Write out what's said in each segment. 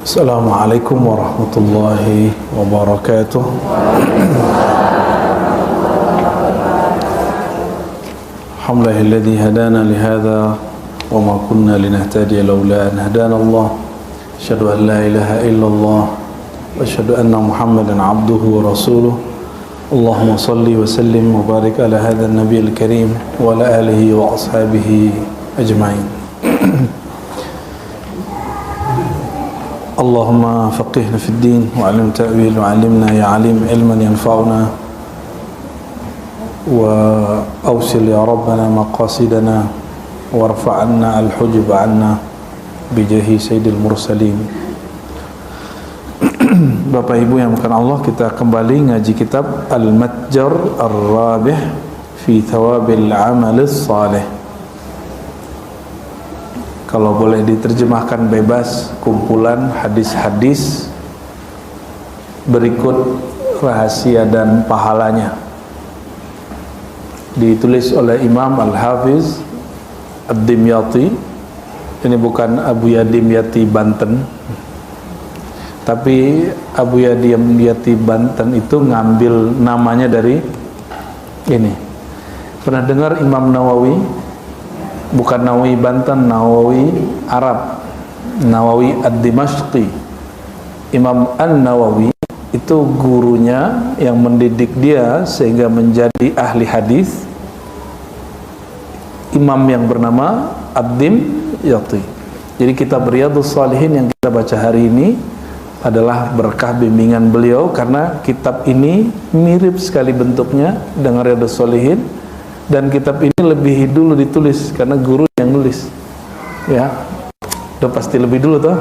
Assalamualaikum warahmatullahi wabarakatuh. Alhamdulillahilladzi hadana lihadza wa ma kunna linahtadiya laula an hadana Allah. Asyhadu an la ilaha illallah wa asyhadu anna Muhammadan abduhu wa rasuluh. Allahumma salli wa sallim wa barik ala hadzal nabiyil karim wa ala alihi wa ashabihi ajmain. Allahumma faqihna fid din wa 'allim ta'wil wa 'allimna ya 'alim ilman yanfa'una wa awsil ya rabbana maqasidana warfa'anna al-hujub 'anna bijahi sayyidil mursalin. Bapak Ibu yang bukan Allah, kita kembali ngaji kitab Al-Matjar Ar-Rabih fi Thawabil 'Amalis Salih. Kalau boleh diterjemahkan bebas, kumpulan hadis-hadis berikut rahasia dan pahalanya. Ditulis oleh Imam Al-Hafiz Ad-Dimyati. Ini bukan Abu Yadimyati Banten, tapi Abu Yadimyati Banten itu ngambil namanya dari ini. Pernah dengar Imam Nawawi? Bukan Nawawi Banten, Nawawi Arab, Nawawi Ad-Dimashqi. Imam An-Nawawi itu gurunya yang mendidik dia sehingga menjadi ahli hadis, imam yang bernama Ad-Dimyati. Jadi kitab Riyadhus Shalihin yang kita baca hari ini adalah berkah bimbingan beliau, karena kitab ini mirip sekali bentuknya dengan Riyadhus Shalihin. Dan kitab ini lebih dulu ditulis karena guru yang nulis, ya, udah pasti lebih dulu toh.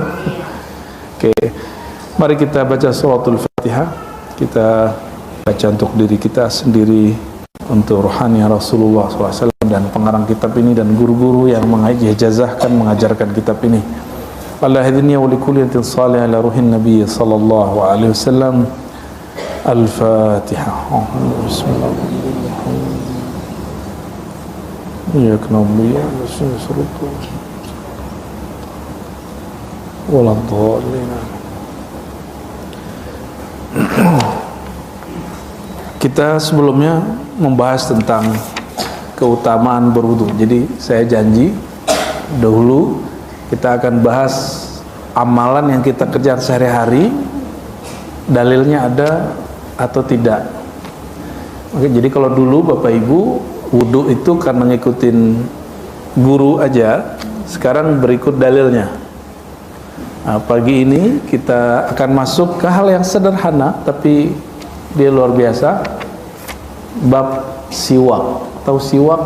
Oke, mari kita baca suratul Fatihah. Kita baca untuk diri kita sendiri, untuk rohani Rasulullah SAW dan pengarang kitab ini dan guru-guru yang mengajazahkan mengajarkan kitab ini. Allah hadiniya wa likulliyatin salih ala ruhin Nabi sallallahu alaihi wasallam. Al-Fatihah. Bismillahirrahmanirrahim. Ya kenapa ya suruh waladhdallin. Kita sebelumnya membahas tentang keutamaan berwudu. Jadi saya janji dahulu kita akan bahas amalan yang kita kerjakan sehari-hari, dalilnya ada atau tidak. Oke, jadi kalau dulu Bapak Ibu wudu itu karena ngikutin guru aja, sekarang berikut dalilnya. Nah, pagi ini kita akan masuk ke hal yang sederhana tapi dia luar biasa. Bab siwak. Tahu siwak?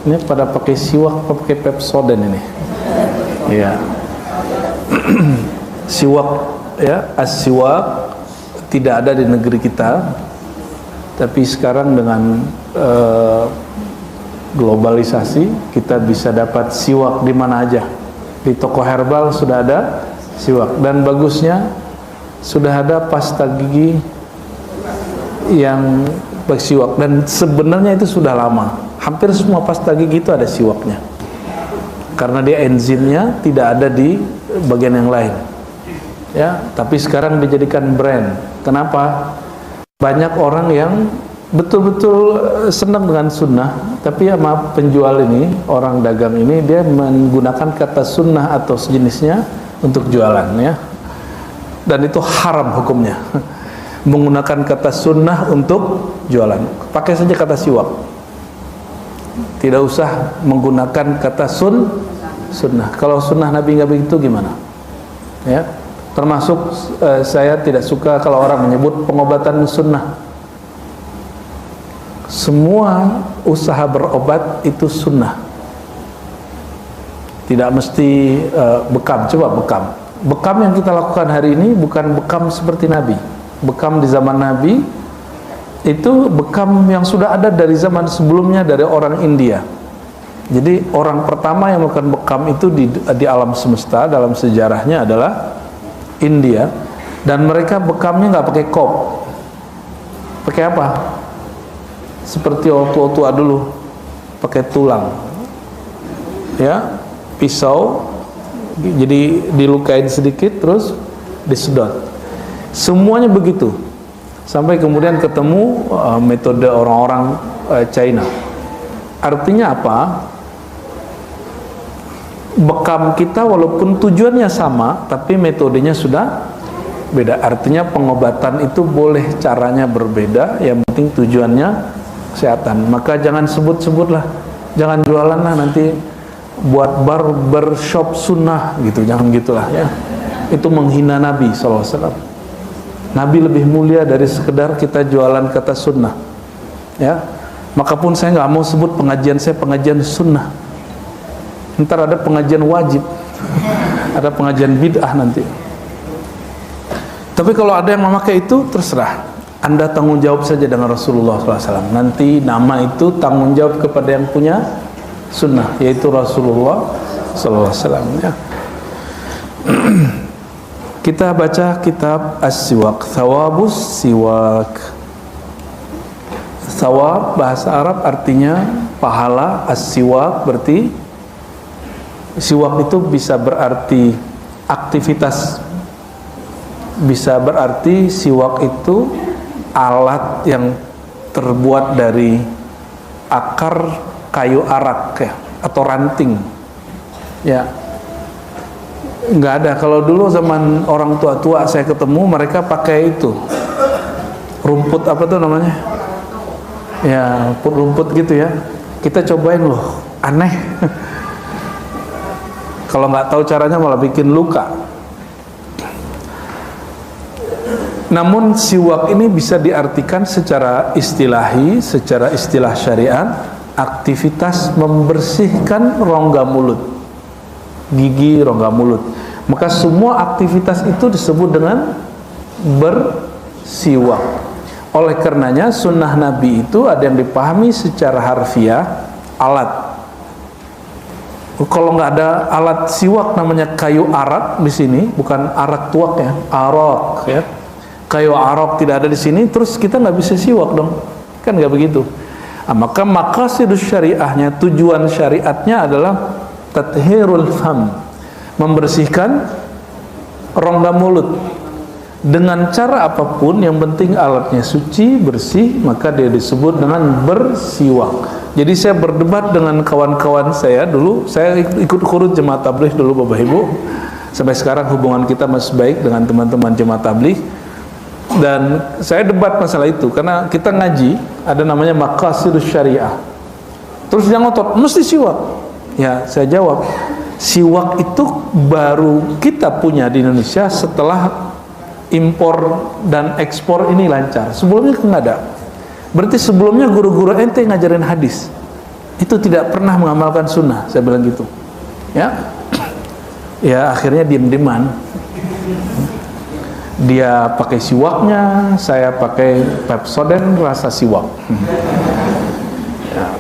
Ini pada pakai siwak, pakai Pepsodent ini. Ya. Siwak, ya, as-siwak tidak ada di negeri kita. Tapi sekarang dengan globalisasi kita bisa dapat siwak di mana aja. Di toko herbal sudah ada siwak, dan bagusnya sudah ada pasta gigi yang bersiwak, dan sebenarnya itu sudah lama. Hampir semua pasta gigi itu ada siwaknya, karena dia enzimnya tidak ada di bagian yang lain. Ya, tapi sekarang dijadikan brand. Kenapa? Banyak orang yang betul-betul senang dengan sunnah, tapi ya maaf, penjual ini, orang dagang ini, dia menggunakan kata sunnah atau sejenisnya untuk jualan, ya. Dan itu haram hukumnya. Menggunakan kata sunnah untuk jualan. Pakai saja kata siwak. Tidak usah menggunakan kata sunnah. Kalau sunnah Nabi nggak begitu gimana? Ya. Termasuk saya tidak suka kalau orang menyebut pengobatan sunnah. Semua usaha berobat itu sunnah. Tidak mesti bekam. Coba bekam. Bekam yang kita lakukan hari ini bukan bekam seperti Nabi. Bekam di zaman Nabi itu bekam yang sudah ada dari zaman sebelumnya, dari orang India. Jadi orang pertama yang melakukan bekam itu di alam semesta dalam sejarahnya adalah India, dan mereka bekamnya nggak pakai kop. Pakai apa? Seperti orang tua-tua dulu, pakai tulang, ya, pisau, Jadi dilukain sedikit terus disedot. Semuanya begitu. Sampai kemudian ketemu metode orang-orang China. Artinya apa? Bekam kita walaupun tujuannya sama, tapi metodenya sudah beda. Artinya pengobatan itu boleh caranya berbeda, yang penting tujuannya kesehatan. Maka jangan sebut-sebutlah, jangan jualan lah nanti buat barbershop sunnah gitu, jangan gitulah ya. Itu menghina Nabi SAW. Nabi lebih mulia dari sekedar kita jualan kata sunnah ya. Maka pun saya nggak mau sebut pengajian saya pengajian sunnah. Ntar ada pengajian wajib, ada pengajian bid'ah nanti. Tapi kalau ada yang memakai itu, terserah. Anda tanggung jawab saja dengan Rasulullah SAW. Nanti nama itu tanggung jawab kepada yang punya sunnah, yaitu Rasulullah SAW ya. Kita baca kitab As-Siwak, Thawabus Siwak. Thawab bahasa Arab artinya pahala, As-Siwak berarti, siwak itu bisa berarti aktivitas, bisa berarti siwak itu alat yang terbuat dari akar kayu arak ya, atau ranting ya. Nggak ada, kalau dulu zaman orang tua-tua saya ketemu, mereka pakai itu rumput apa tuh namanya ya, rumput gitu ya. Kita cobain loh, aneh. Kalau nggak tahu caranya malah bikin luka. Namun siwak ini bisa diartikan secara istilahi, secara istilah syariat, aktivitas membersihkan rongga mulut, gigi rongga mulut. Maka semua aktivitas itu disebut dengan bersiwak. Oleh karenanya sunnah Nabi itu ada yang dipahami secara harfiah, alat. Kalau nggak ada alat siwak namanya kayu arak di sini, bukan arak tuak ya, arak ya. Kayu arak tidak ada di sini, terus kita nggak bisa siwak dong, kan nggak begitu. Maka maqasidus syariahnya, tujuan syariatnya adalah tathhirul fam, membersihkan rongga mulut dengan cara apapun, yang penting alatnya suci, bersih, maka dia disebut dengan bersiwak. Jadi saya berdebat dengan kawan-kawan saya dulu, saya ikut khurut jemaah tabligh dulu Bapak Ibu. Sampai sekarang hubungan kita masih baik dengan teman-teman jemaah tabligh. Dan saya debat masalah itu karena kita ngaji ada namanya maqasidus syariah. Terus dia ngotot, mesti siwak. Ya, saya jawab, siwak itu baru kita punya di Indonesia setelah impor dan ekspor ini lancar. Sebelumnya nggak ada. Berarti sebelumnya guru-guru ente ngajarin hadis itu tidak pernah mengamalkan sunnah, saya bilang gitu ya. Ya akhirnya diem-dieman, dia pakai siwaknya, saya pakai Pepsodent rasa siwak ya.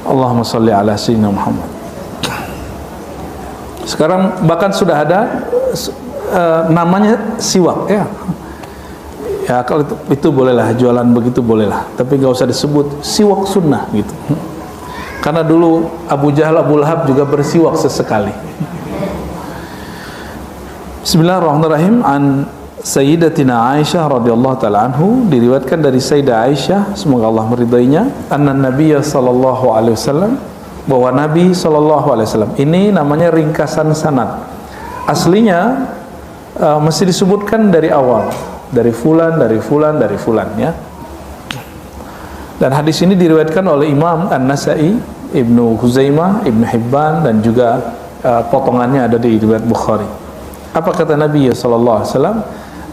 Allahumma sholli ala sayyidina Muhammad. Sekarang bahkan sudah ada namanya siwak ya. Ya kalau itu bolehlah, jualan begitu bolehlah, tapi gak usah disebut siwak sunnah gitu. Karena dulu Abu Jahal, Abu Lahab juga bersiwak sesekali. Bismillahirrahmanirrahim. An Sayyidatina Aisyah radhiyallahu taala anhu, diriwayatkan dari Sayyidah Aisyah, semoga Allah meridainya, anna Nabiyya sallallahu alaihi wasallam, bahwa Nabi sallallahu alaihi wasallam, ini namanya ringkasan sanad. Aslinya mesti disebutkan dari awal, dari fulan, dari fulan, dari fulan ya. Dan hadis ini diriwayatkan oleh Imam An-Nasa'i, Ibnu Huzaimah, Ibnu Hibban, dan juga potongannya ada di riwayat Bukhari. Apa kata Nabi sallallahu alaihi wasallam?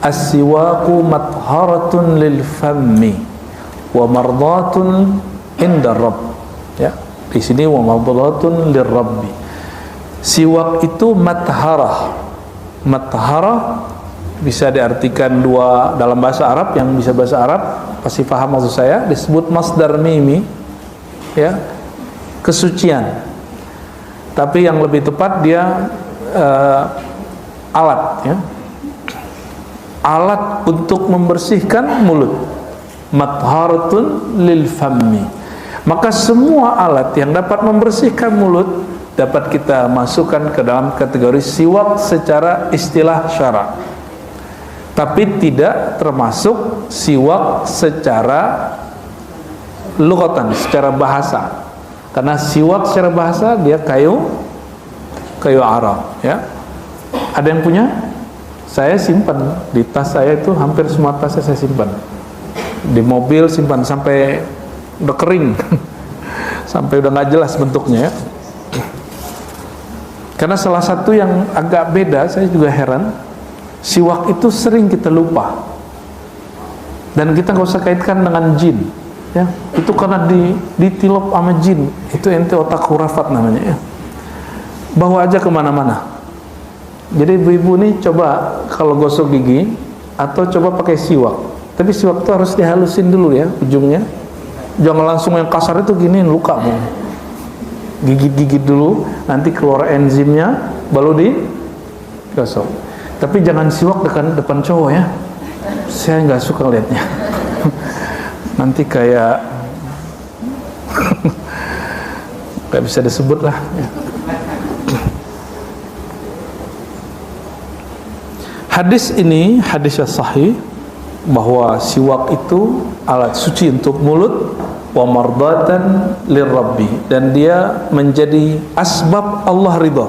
As-siwaqu matharatun lil fammi wa mardatun inda rabb. Ya, di sini wa mardatun lir rabbi. Siwak itu matharah. Matharah bisa diartikan dua dalam bahasa Arab, yang bisa bahasa Arab pasti paham maksud saya, disebut masdar mimi ya, kesucian. Tapi yang lebih tepat dia alat ya, alat untuk membersihkan mulut. Matharatun lil fammi. Maka semua alat yang dapat membersihkan mulut dapat kita masukkan ke dalam kategori siwak secara istilah syara, tapi tidak termasuk siwak secara lughatan, secara bahasa. Karena siwak secara bahasa dia kayu Arab, ya. Ada yang punya? Saya simpan di tas saya, itu hampir semua tas saya simpan. Di mobil simpan sampai udah kering, sampai udah nggak jelas bentuknya, ya. Karena salah satu yang agak beda, saya juga heran, siwak itu sering kita lupa, dan kita nggak usah kaitkan dengan jin, ya. Itu karena ditilop sama jin, itu ente otak khurafat namanya, ya. Bawa aja kemana-mana. Jadi ibu-ibu nih coba kalau gosok gigi atau coba pakai siwak, tapi siwak itu harus dihalusin dulu, ya, ujungnya. Jangan langsung yang kasar itu giniin, luka mau. Gigit-gigit dulu, nanti keluar enzimnya, baru digosok. Tapi jangan siwak depan cowok, ya. Saya nggak suka lihatnya. Nanti kayak nggak bisa disebut lah, ya. Hadis ini hadis yang sahih, bahwa siwak itu alat suci untuk mulut, wa mardatan lirabbi, dan dia menjadi asbab Allah ridha.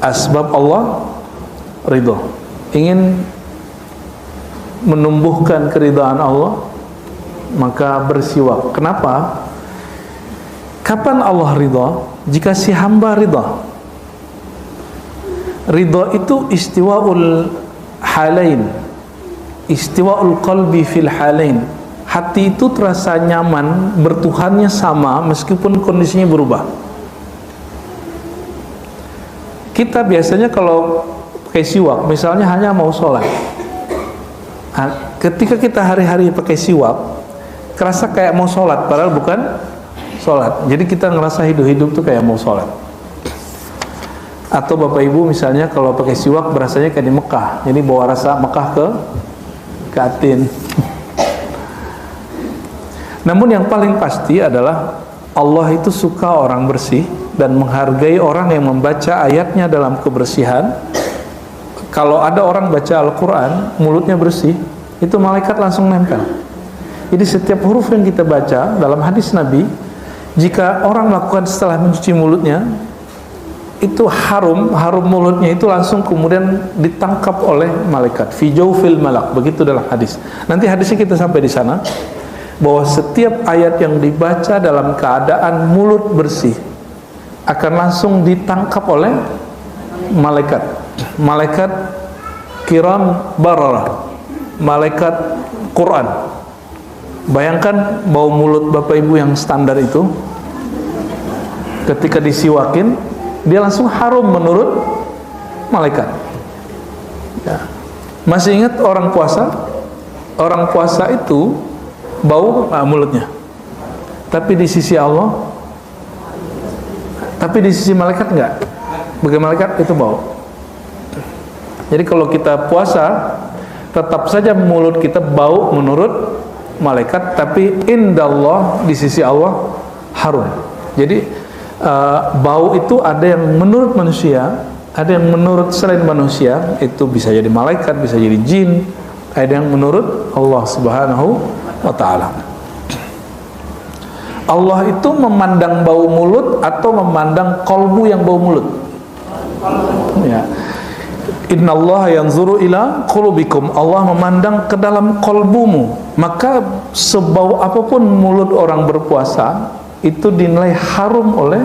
Asbab Allah ridha. Ingin menumbuhkan keridhaan Allah, maka bersiwak. Kenapa? Kapan Allah ridha? Jika si hamba ridha. Ridha itu istiwaul halain, istiwaul qalbi fil halain. Hati itu terasa nyaman, bertuhannya sama meskipun kondisinya berubah. Kita biasanya kalau pakai siwak, misalnya hanya mau sholat, ketika kita hari-hari pakai siwak, kerasa kayak mau sholat, padahal bukan sholat. Jadi kita ngerasa hidup-hidup tuh kayak mau sholat. Atau bapak ibu misalnya kalau pakai siwak berasanya kayak di Mekah, jadi bawa rasa Mekah ke atin. Namun yang paling pasti adalah Allah itu suka orang bersih dan menghargai orang yang membaca ayatnya dalam kebersihan. Kalau ada orang baca Al-Quran mulutnya bersih, itu malaikat langsung nempel. Jadi setiap huruf yang kita baca dalam hadis Nabi, jika orang melakukan setelah mencuci mulutnya, itu harum mulutnya itu langsung kemudian ditangkap oleh malaikat. Fi jawfil malak, begitu dalam hadis. Nanti hadisnya kita sampai di sana, bahwa setiap ayat yang dibaca dalam keadaan mulut bersih akan langsung ditangkap oleh malaikat. Malaikat kiram bararah, malaikat Quran. Bayangkan bau mulut bapak ibu yang standar itu, ketika disiwakin dia langsung harum menurut malaikat, ya. Masih ingat orang puasa? Orang puasa itu bau mulutnya, tapi di sisi Allah, tapi di sisi malaikat enggak. Bagi malaikat itu bau. Jadi kalau kita puasa, tetap saja mulut kita bau menurut malaikat, tapi indallah, di sisi Allah harum. Jadi bau itu ada yang menurut manusia, ada yang menurut selain manusia, itu bisa jadi malaikat, bisa jadi jin, ada yang menurut Allah Subhanahu wa ta'ala. Allah itu memandang bau mulut atau memandang kolbu yang bau mulut, ya. Innallaha yanzuru ila qulubikum, Allah memandang ke dalam kolbumu. Maka sebau apapun mulut orang berpuasa itu dinilai harum oleh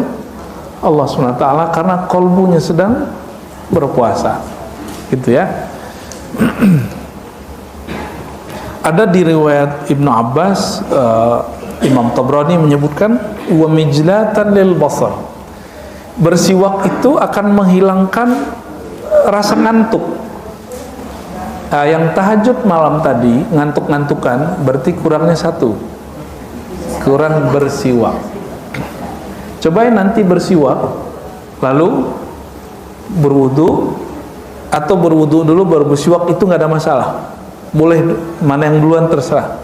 Allah SWT karena kolbunya sedang berpuasa, gitu, ya. Ada di riwayat Ibnu Abbas, Imam Tabrani menyebutkan wa mijlatan lil basar, bersiwak itu akan menghilangkan rasa ngantuk. Yang tahajud malam tadi ngantuk-ngantukan, berarti kurangnya satu, kurang bersiwak. Cobain nanti bersiwak lalu berwudu, atau berwudu dulu baru bersiwak, itu nggak ada masalah. Boleh mana yang duluan terserah.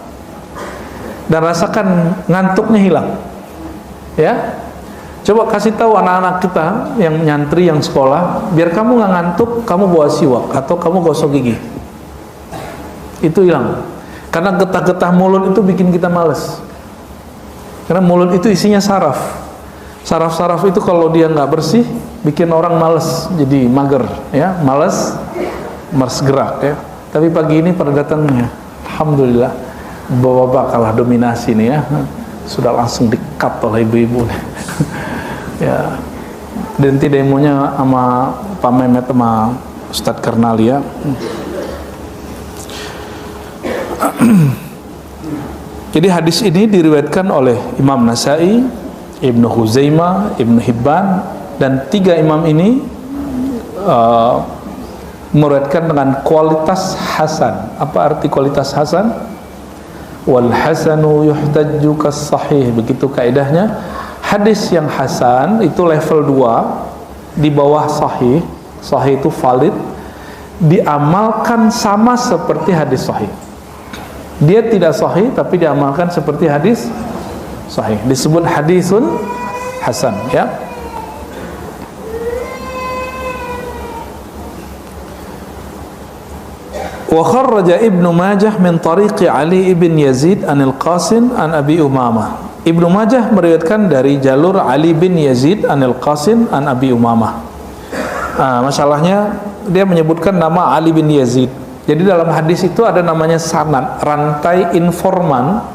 dan rasakan ngantuknya hilang. Ya, coba kasih tahu anak-anak kita yang nyantri, yang sekolah, biar kamu nggak ngantuk, kamu bawa siwak atau kamu gosok gigi. Itu hilang. Karena getah-getah mulut itu bikin kita males. Karena mulut itu isinya saraf. Saraf-saraf itu kalau dia nggak bersih, bikin orang males, jadi mager, ya, males gerak, ya. Tapi pagi ini pada datangnya, alhamdulillah, bapak-bapak kalah dominasi nih, ya, sudah langsung di-cut oleh ibu-ibu. Ya, nanti demonya sama Pak Mehmet sama Ustadz Karnali, ya. Jadi hadis ini diriwayatkan oleh Imam Nasai, Ibnu Huzaimah, Ibnu Hibban, dan 3 imam ini meriwayatkan dengan kualitas hasan. Apa arti kualitas hasan? Wal hasanu yuhtajju kas sahih. Begitu kaidahnya. Hadis yang hasan itu level 2, di bawah sahih. Sahih itu valid, diamalkan sama seperti hadis sahih. Dia tidak sahih tapi diamalkan seperti hadis sahih. Disebut hadisun hasan, ya. Wa kharraja Ibnu Majah min tariqi Ali ibn Yazid anil Qasim an Abi Umamah. Ibnu Majah meriwayatkan dari jalur Ali bin Yazid anil Qasim an Abi Umamah. Masalahnya dia menyebutkan nama Ali bin Yazid. Jadi dalam hadis itu ada namanya sanad, rantai informan.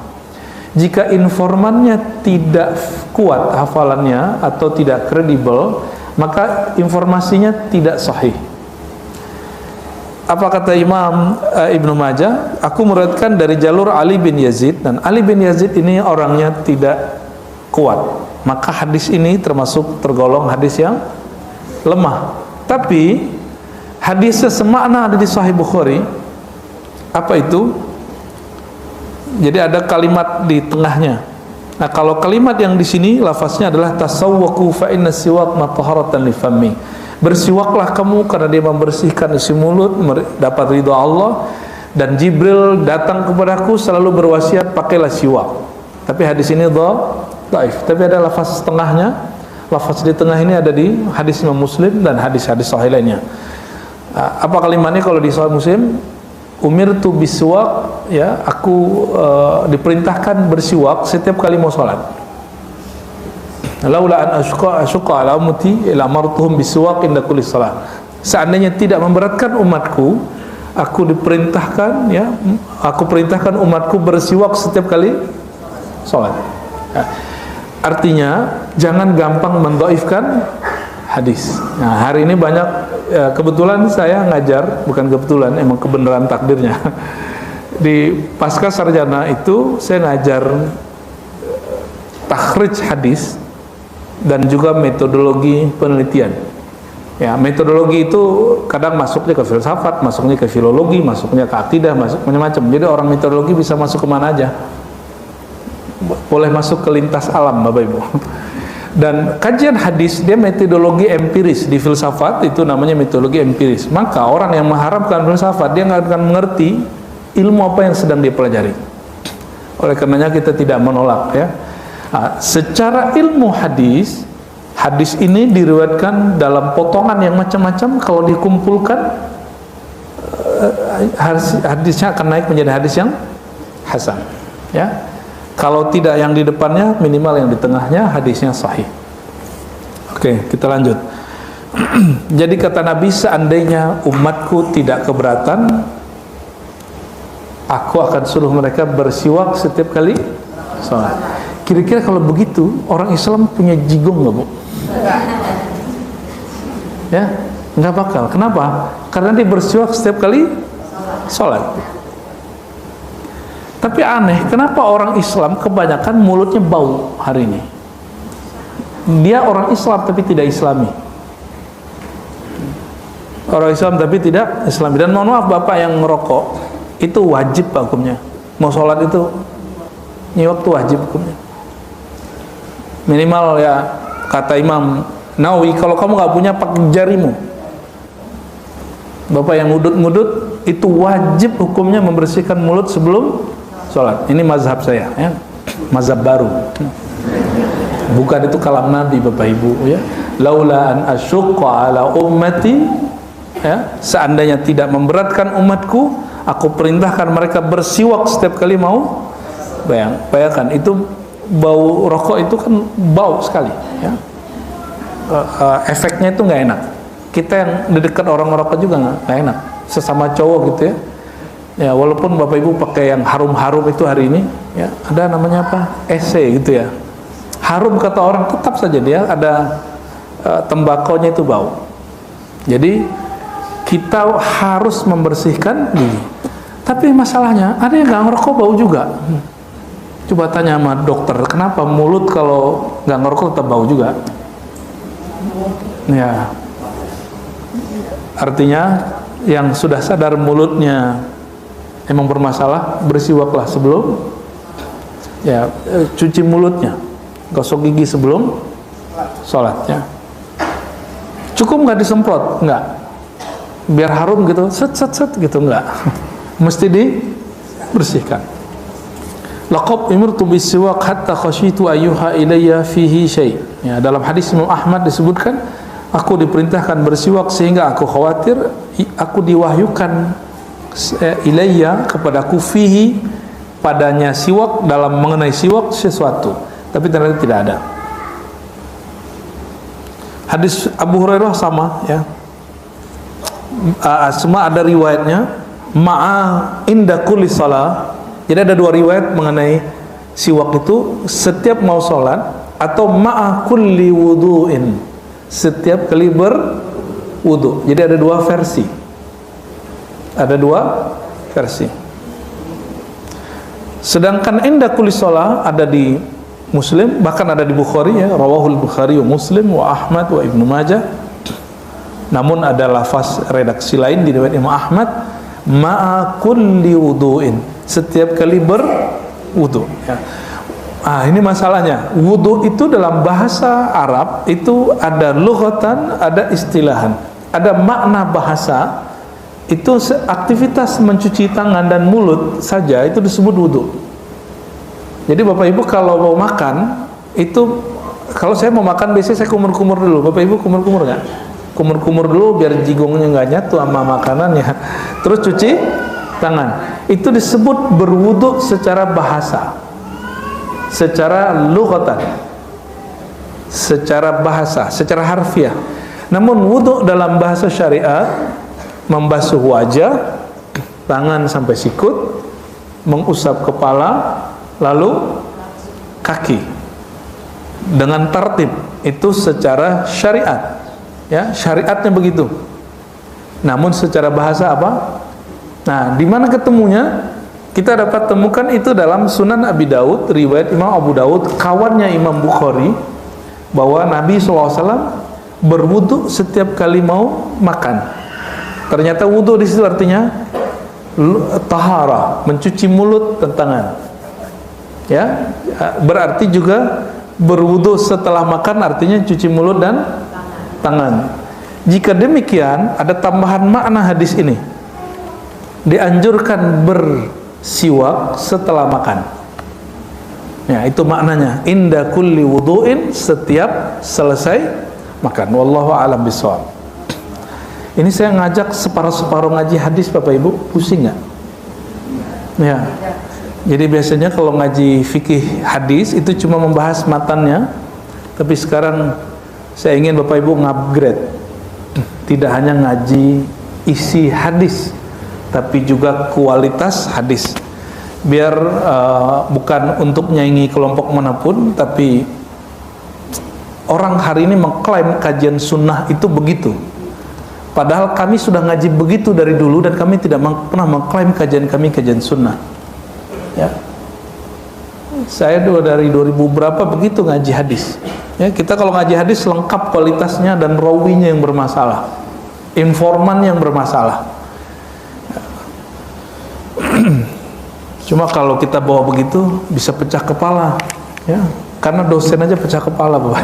Jika informannya tidak kuat hafalannya atau tidak kredibel, maka informasinya tidak sahih. Apa kata Imam Ibnu Majah? Aku meriwayatkan dari jalur Ali bin Yazid, dan Ali bin Yazid ini orangnya tidak kuat. Maka hadis ini termasuk tergolong hadis yang lemah. Tapi hadisnya semakna ada di Sahih Bukhari. Apa itu? Jadi ada kalimat di tengahnya. Nah, kalau kalimat yang di sini lafaznya adalah tasawwaku fa inna siwak mataharatan li fammi. Bersiwaklah kamu karena dia membersihkan isi mulut, dapat ridha Allah. Dan Jibril datang kepadaku selalu berwasiat pakailah siwak. Tapi hadis ini dhaif. Tapi ada lafaz tengahnya. Lafaz di tengah ini ada di hadis Imam Muslim dan hadis-hadis sahih lainnya. Apa kalimatnya kalau di Sahih Muslim? Umirtu biswak, ya, aku diperintahkan bersiwak setiap kali mau salat. Laula an asyqa ala ummati ila amartuhum biswak inda kulli salat. Seandainya tidak memberatkan umatku, aku diperintahkan, ya, aku perintahkan umatku bersiwak setiap kali salat. Artinya jangan gampang mendhaifkan hadis. Nah, hari ini banyak, kebetulan saya ngajar, bukan kebetulan, emang kebenaran takdirnya. Di pasca sarjana itu saya ngajar takhrij hadis dan juga metodologi penelitian. Ya, metodologi itu kadang masuknya ke filsafat, masuknya ke filologi, masuknya ke akidah, masuk macam-macam. Jadi orang metodologi bisa masuk kemana aja. Boleh masuk ke lintas alam, Bapak Ibu. Dan kajian hadis dia metodologi empiris. Di filsafat itu namanya metodologi empiris. Maka orang yang mengharapkan filsafat, dia nggak akan mengerti ilmu apa yang sedang dia pelajari. Oleh karenanya kita tidak menolak, ya. Nah, secara ilmu hadis, hadis ini diriwayatkan dalam potongan yang macam-macam. Kalau dikumpulkan, hadisnya akan naik menjadi hadis yang hasan, ya. Kalau tidak yang di depannya, minimal yang di tengahnya hadisnya sahih. Oke, kita lanjut. Jadi kata Nabi, seandainya umatku tidak keberatan, aku akan suruh mereka bersiwak setiap kali salat. Kira-kira kalau begitu, orang Islam punya jigong nggak, Bu? Ya, nggak bakal. Kenapa? Karena dia bersiwak setiap kali salat. Tapi aneh, kenapa orang Islam kebanyakan mulutnya bau hari ini? Dia orang Islam tapi tidak Islami. Orang Islam tapi tidak Islami. Dan mohon maaf, Bapak yang ngerokok, itu wajib Pak hukumnya. Mau sholat itu nyiwak itu wajib hukumnya. Minimal, ya, kata Imam Nawawi, kalau kamu nggak punya, pakai jarimu. Bapak yang ngudut-ngudut, itu wajib hukumnya membersihkan mulut sebelum sholat. Ini mazhab saya, ya. Mazhab baru. Bukan itu kalam Nabi, Bapak Ibu, ya. Laula an asyqa ala ummati, ya, seandainya tidak memberatkan umatku, aku perintahkan mereka bersiwak setiap kali mau. Bayangkan itu bau rokok itu kan bau sekali, ya. Efeknya itu nggak enak. Kita yang di dekat orang ngerokok juga nggak enak, sesama cowok gitu ya. Ya walaupun Bapak Ibu pakai yang harum-harum itu hari ini, ya ada namanya apa, EC gitu ya. Harum kata orang, tetap saja dia ada tembakonya itu bau. Jadi kita harus membersihkan gigi. Tapi masalahnya ada yang nggak ngerokok bau juga. Coba tanya sama dokter, kenapa mulut kalau nggak ngerokok tetap bau juga? Ya, artinya yang sudah sadar mulutnya emang bermasalah, bersiwaklah sebelum, ya, cuci mulutnya, gosok gigi sebelum sholatnya. Cukup nggak disemprot? Nggak. Biar harum gitu, set gitu, nggak. Mesti dibersihkan. Laqad umirtu bis-siwak hatta khasyitu ayyuha ilayya fihi syai'. Ya, dalam hadis Imam Ahmad disebutkan, aku diperintahkan bersiwak sehingga aku khawatir aku diwahyukan ilayya kepadaku fihi padanya siwak, dalam mengenai siwak sesuatu, tapi ternyata tidak ada. Hadis Abu Hurairah sama, ya. Semua ada riwayatnya ma'a inda kulli shalah. Jadi ada dua riwayat mengenai siwak itu setiap mau sholat, atau ma'a kulli wudu'in, setiap kali berwudu. Jadi ada dua versi. Ada dua versi. Sedangkan inda kulli shalah ada di Muslim, bahkan ada di Bukhari, ya, rawahul Bukhari wa Muslim wa Ahmad wa Ibnu Majah. Namun ada lafaz redaksi lain di riwayat Imam Ahmad, ma'a kulli wudu'in, setiap kali berwudu, ya. Ini masalahnya. Wudu itu dalam bahasa Arab itu ada lughatan, ada istilahan, ada makna bahasa. Itu aktivitas mencuci tangan dan mulut saja itu disebut wudu. Jadi Bapak Ibu kalau mau makan itu, kalau saya mau makan biasanya saya kumur-kumur dulu. Bapak Ibu kumur-kumur nggak? Kumur-kumur dulu biar jigongnya nggak nyatu sama makanannya. Terus cuci tangan. Itu disebut berwudu secara bahasa, secara lughatan, secara bahasa, secara harfiah. Namun wudu dalam bahasa syariat membasuh wajah, tangan sampai sikut, mengusap kepala, lalu kaki dengan tertib. Itu secara syariat, ya, syariatnya begitu. Namun secara bahasa apa? Nah, di mana ketemunya? Kita dapat temukan itu dalam Sunan Abi Daud, riwayat Imam Abu Daud, kawannya Imam Bukhari, bahwa Nabi SAW berwudu setiap kali mau makan. Ternyata wudu di situ artinya tahara, mencuci mulut dan tangan. Ya, berarti juga berwudu setelah makan artinya cuci mulut dan tangan. Jika demikian, ada tambahan makna hadis ini. Dianjurkan bersiwak setelah makan. Ya, itu maknanya. Inda kulli wudu'in, setiap selesai makan. Wallahu a'lam bishawab. Ini saya ngajak separuh-separuh ngaji hadis, Bapak Ibu, pusing nggak? Ya. Jadi biasanya kalau ngaji fikih hadis itu cuma membahas matannya, tapi sekarang saya ingin Bapak Ibu ngupgrade. Tidak hanya ngaji isi hadis, tapi juga kualitas hadis. Biar bukan untuk nyaingi kelompok manapun, tapi orang hari ini mengklaim kajian sunnah itu begitu. Padahal kami sudah ngaji begitu dari dulu dan kami tidak pernah mengklaim kajian kami kajian sunnah. Ya. Saya dari 2000 berapa begitu ngaji hadis. Ya, kita kalau ngaji hadis lengkap kualitasnya dan rawinya yang bermasalah, informan yang bermasalah. Cuma kalau kita bawa begitu bisa pecah kepala, ya, karena dosen aja pecah kepala, Bapak.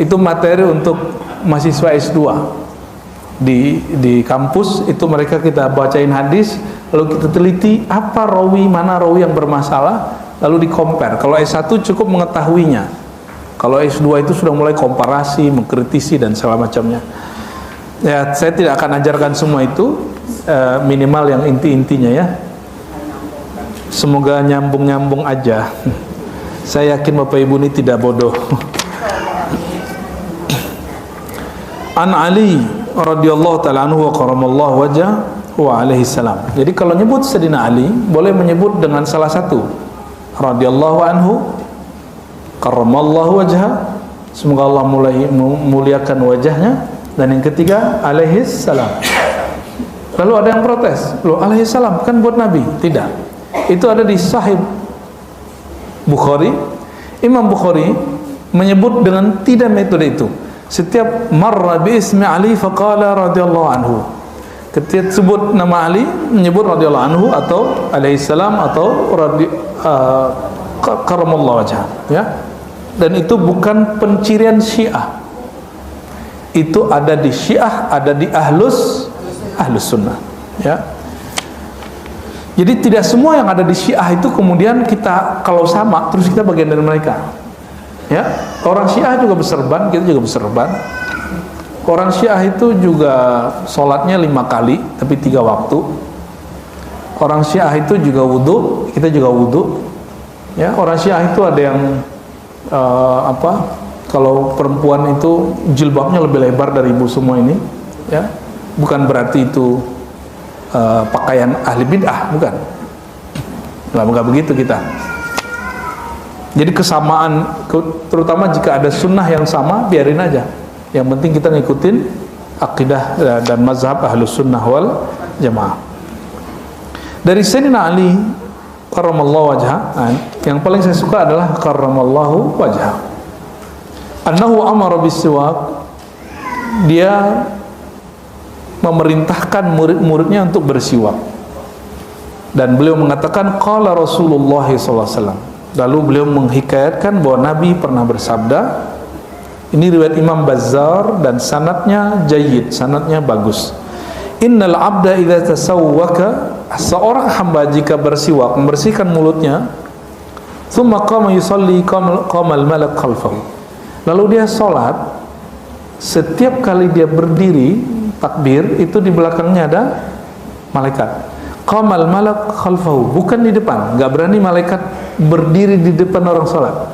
Itu materi untuk mahasiswa S2. di kampus itu mereka kita bacain hadis, lalu kita teliti apa mana rawi yang bermasalah, lalu di-compare. Kalau S1 cukup mengetahuinya, kalau S2 itu sudah mulai komparasi, mengkritisi dan segala macamnya. Ya, saya tidak akan ajarkan semua itu, minimal yang inti-intinya ya. Semoga nyambung-nyambung aja. Saya yakin Bapak Ibu ini tidak bodoh. An Ali radhiyallahu ta'ala anhu wa karamallahu wajah wa alaihi salam. Jadi kalau nyebut Sayyidina Ali boleh menyebut dengan salah satu, radhiyallahu anhu, karamallahu wajah, semoga Allah muliakan wajahnya, dan yang ketiga alaihi salam. Lalu ada yang protes, loh alaihi salam kan buat Nabi. Tidak, itu ada di Sahih Bukhari. Imam Bukhari menyebut dengan tidak metode itu. Setiap marra bi ismi Ali faqala radhiyallahu anhu, ketika sebut nama Ali menyebut radhiyallahu anhu atau alaihi salam atau karamallahu wajah, ya. Dan itu bukan pencirian Syiah. Itu ada di Syiah, ada di ahlus sunnah, ya. Jadi tidak semua yang ada di Syiah itu kemudian kita kalau sama terus kita bagian dari mereka. Ya, orang Syiah juga berserban, kita juga berserban. Orang Syiah itu juga sholatnya 5 kali, tapi 3 waktu. Orang Syiah itu juga wudu, kita juga wudu. Ya, orang Syiah itu ada yang kalau perempuan itu jilbabnya lebih lebar dari ibu semua ini. Ya, bukan berarti itu pakaian ahli bid'ah, bukan. Nggak begitu kita. Jadi kesamaan, terutama jika ada sunnah yang sama, biarin aja. Yang penting kita ngikutin akidah dan mazhab ahlus sunnah wal jamaah. Dari Sayyidina Ali karramallahu wajhah, yang paling saya suka adalah karramallahu wajhah, annahu amara bisiwak, dia memerintahkan murid-muridnya untuk bersiwak. Dan beliau mengatakan qala Rasulullah sallallahu alaihi wasallam. Lalu beliau menghikayatkan bahwa Nabi pernah bersabda, ini riwayat Imam Bazzar dan sanadnya jayyid, sanadnya bagus. Innal abda idza tasawwaka, seorang hamba jika bersiwak, membersihkan mulutnya, thumma qama yusalli qama al-malak khalfahu. Lalu dia salat, setiap kali dia berdiri takbir itu di belakangnya ada malaikat. Qamal malak khalfahu, bukan di depan. Enggak berani malaikat berdiri di depan orang salat.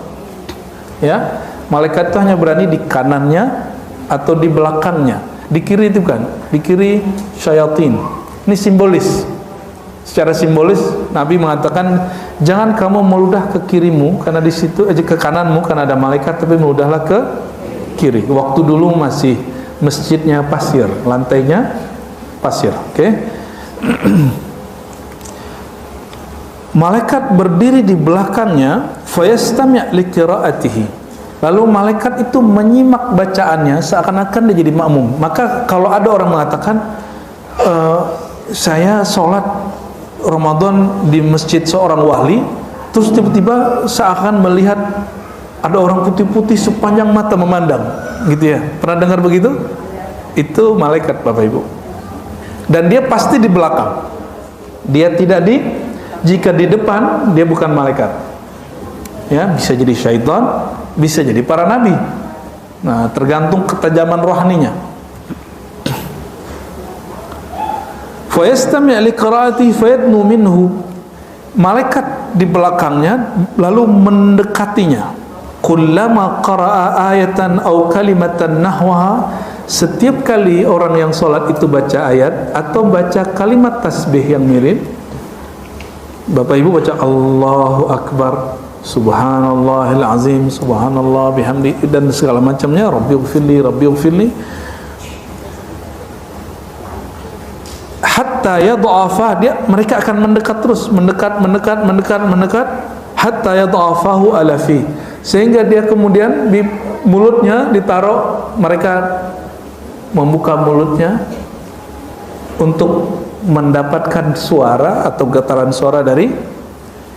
Ya, malaikat itu hanya berani di kanannya atau di belakangnya. Di kiri itu kan, di kiri syayatin. Ini simbolis. Secara simbolis Nabi mengatakan jangan kamu meludah ke kirimu karena di situ ke kananmu karena ada malaikat, tapi meludahlah ke kiri. Waktu dulu masih masjidnya pasir, lantainya pasir. Oke. Malaikat berdiri di belakangnya, fayastami' li qiraatihi. Lalu malaikat itu menyimak bacaannya seakan-akan dia jadi makmum. Maka kalau ada orang mengatakan saya sholat Ramadan di masjid seorang wali, terus tiba-tiba seakan melihat ada orang putih-putih sepanjang mata memandang, gitu ya. Pernah dengar begitu? Itu malaikat, Bapak Ibu. Dan dia pasti di belakang. Dia tidak jika di depan dia bukan malaikat. Ya, bisa jadi syaitan, bisa jadi para nabi. Nah, tergantung ketajaman rohaninya. Fa yastami' li qiraati fa yadnu minhu. Malaikat di belakangnya lalu mendekatinya. Kullama qara'a ayatan aw kalimatan nahwaha, setiap kali orang yang sholat itu baca ayat atau baca kalimat tasbih yang mirip, Bapak Ibu baca Allahu Akbar, Subhanallahil Azim, Subhanallah bihamdi, dan segala macamnya, Rabbighfirli, Rabbighfirli, hatta yad'afa, mereka akan mendekat terus, mendekat, hatta yad'afahu ala fi, sehingga dia kemudian di mulutnya ditaruh, mereka membuka mulutnya untuk mendapatkan suara atau getaran suara dari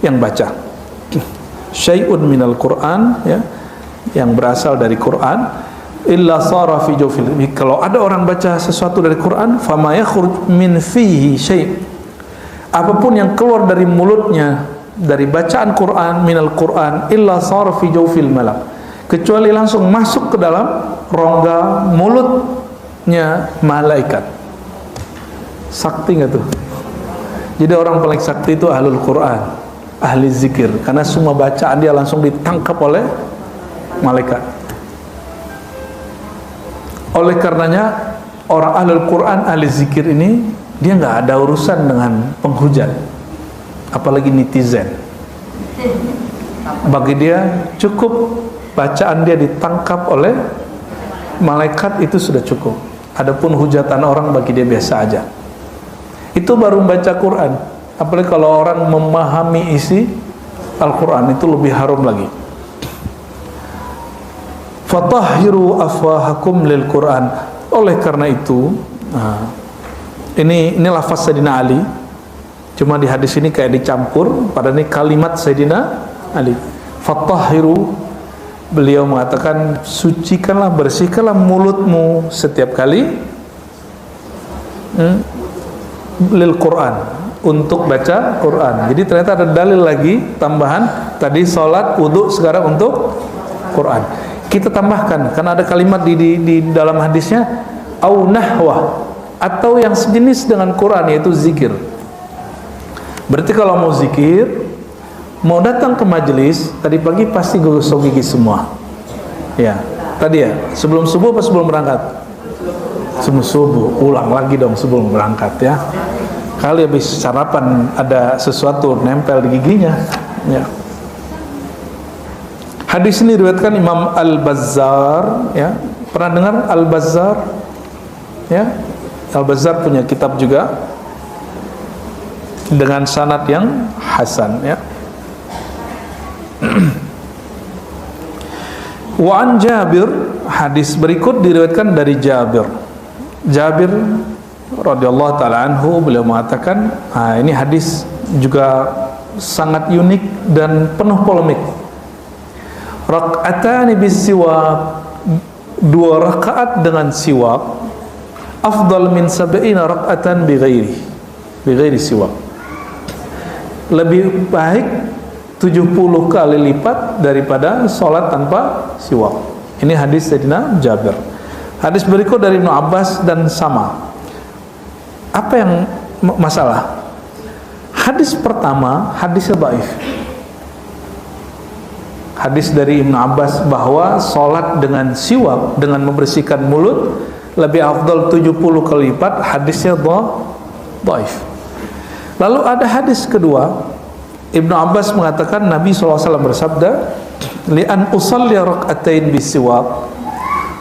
yang baca. Syai'un minal Quran, ya, yang berasal dari Quran. illa sara fi jawfil. Kalau ada orang baca sesuatu dari Quran, fama yakhruj min fihi syai', apapun yang keluar dari mulutnya dari bacaan Quran, minal Quran, illa sara fi jawfil malak, kecuali langsung masuk ke dalam rongga mulutnya malaikat. Sakti nggak tuh? Jadi orang paling sakti itu ahlul Quran, ahli zikir, karena semua bacaan dia langsung ditangkap oleh malaikat. Oleh karenanya orang ahlul Quran, ahli zikir ini dia nggak ada urusan dengan penghujat, apalagi netizen. Bagi dia cukup bacaan dia ditangkap oleh malaikat, itu sudah cukup. Adapun hujatan orang bagi dia biasa aja. Itu baru membaca Quran. Apalagi kalau orang memahami isi Al-Quran, itu lebih harum lagi. Fatahhiru afwahakum lil Quran. Oleh karena itu, ini lafaz Sayyidina Ali. Cuma di hadis ini kayak dicampur, pada ini kalimat Sayyidina Ali. Fatahhiru, beliau mengatakan, sucikanlah, bersihkanlah mulutmu setiap kali lil Quran, untuk baca Quran. Jadi ternyata ada dalil lagi tambahan, tadi sholat, wudhu, sekarang untuk Quran. Kita tambahkan, karena ada kalimat di dalam hadisnya au nahwa, atau yang sejenis dengan Quran, yaitu zikir. Berarti kalau mau zikir, mau datang ke majelis, tadi pagi pasti gosok gigi semua. Ya, tadi ya, sebelum subuh apa sebelum berangkat? Sebelum subuh, ulang lagi dong sebelum berangkat ya. Kali habis sarapan ada sesuatu nempel di giginya. Ya. Hadis ini diriwayatkan Imam Al-Bazzar, ya. Pernah dengar Al-Bazzar? Ya. Al-Bazzar punya kitab juga dengan sanad yang hasan, ya. Wa an Jabir, hadis berikut diriwayatkan dari Jabir radhiyallahu taala anhu, beliau mengatakan, ini hadis juga sangat unik dan penuh polemik. Rak'atani bis-siwak, 2 rakaat dengan siwak, afdal min 70 rak'atan bighairi siwak, lebih baik 70 kali lipat daripada sholat tanpa siwak. Ini hadis Sayyidina Jabir. Hadis berikut dari Ibnu Abbas dan sama. Apa yang masalah? Hadis pertama, hadisnya dhaif. Hadis dari Ibnu Abbas bahwa sholat dengan siwak, dengan membersihkan mulut, lebih afdal 70 kali lipat, hadisnya dhaif. Lalu ada hadis kedua, Ibnu Abbas mengatakan Nabi SAW bersabda, li'an usalli rak'atain bisiwak,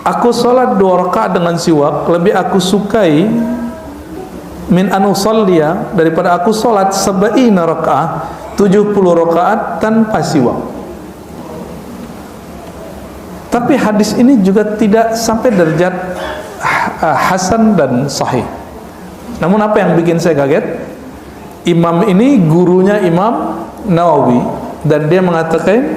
aku sholat 2 rakaat dengan siwak, lebih aku sukai min an usalliya, daripada aku sholat 70 rakaat, 70 rakaat tanpa siwak. Tapi hadis ini juga tidak sampai derajat hasan dan sahih. Namun apa yang bikin saya kaget, imam ini gurunya Imam Nawawi, dan dia mengatakan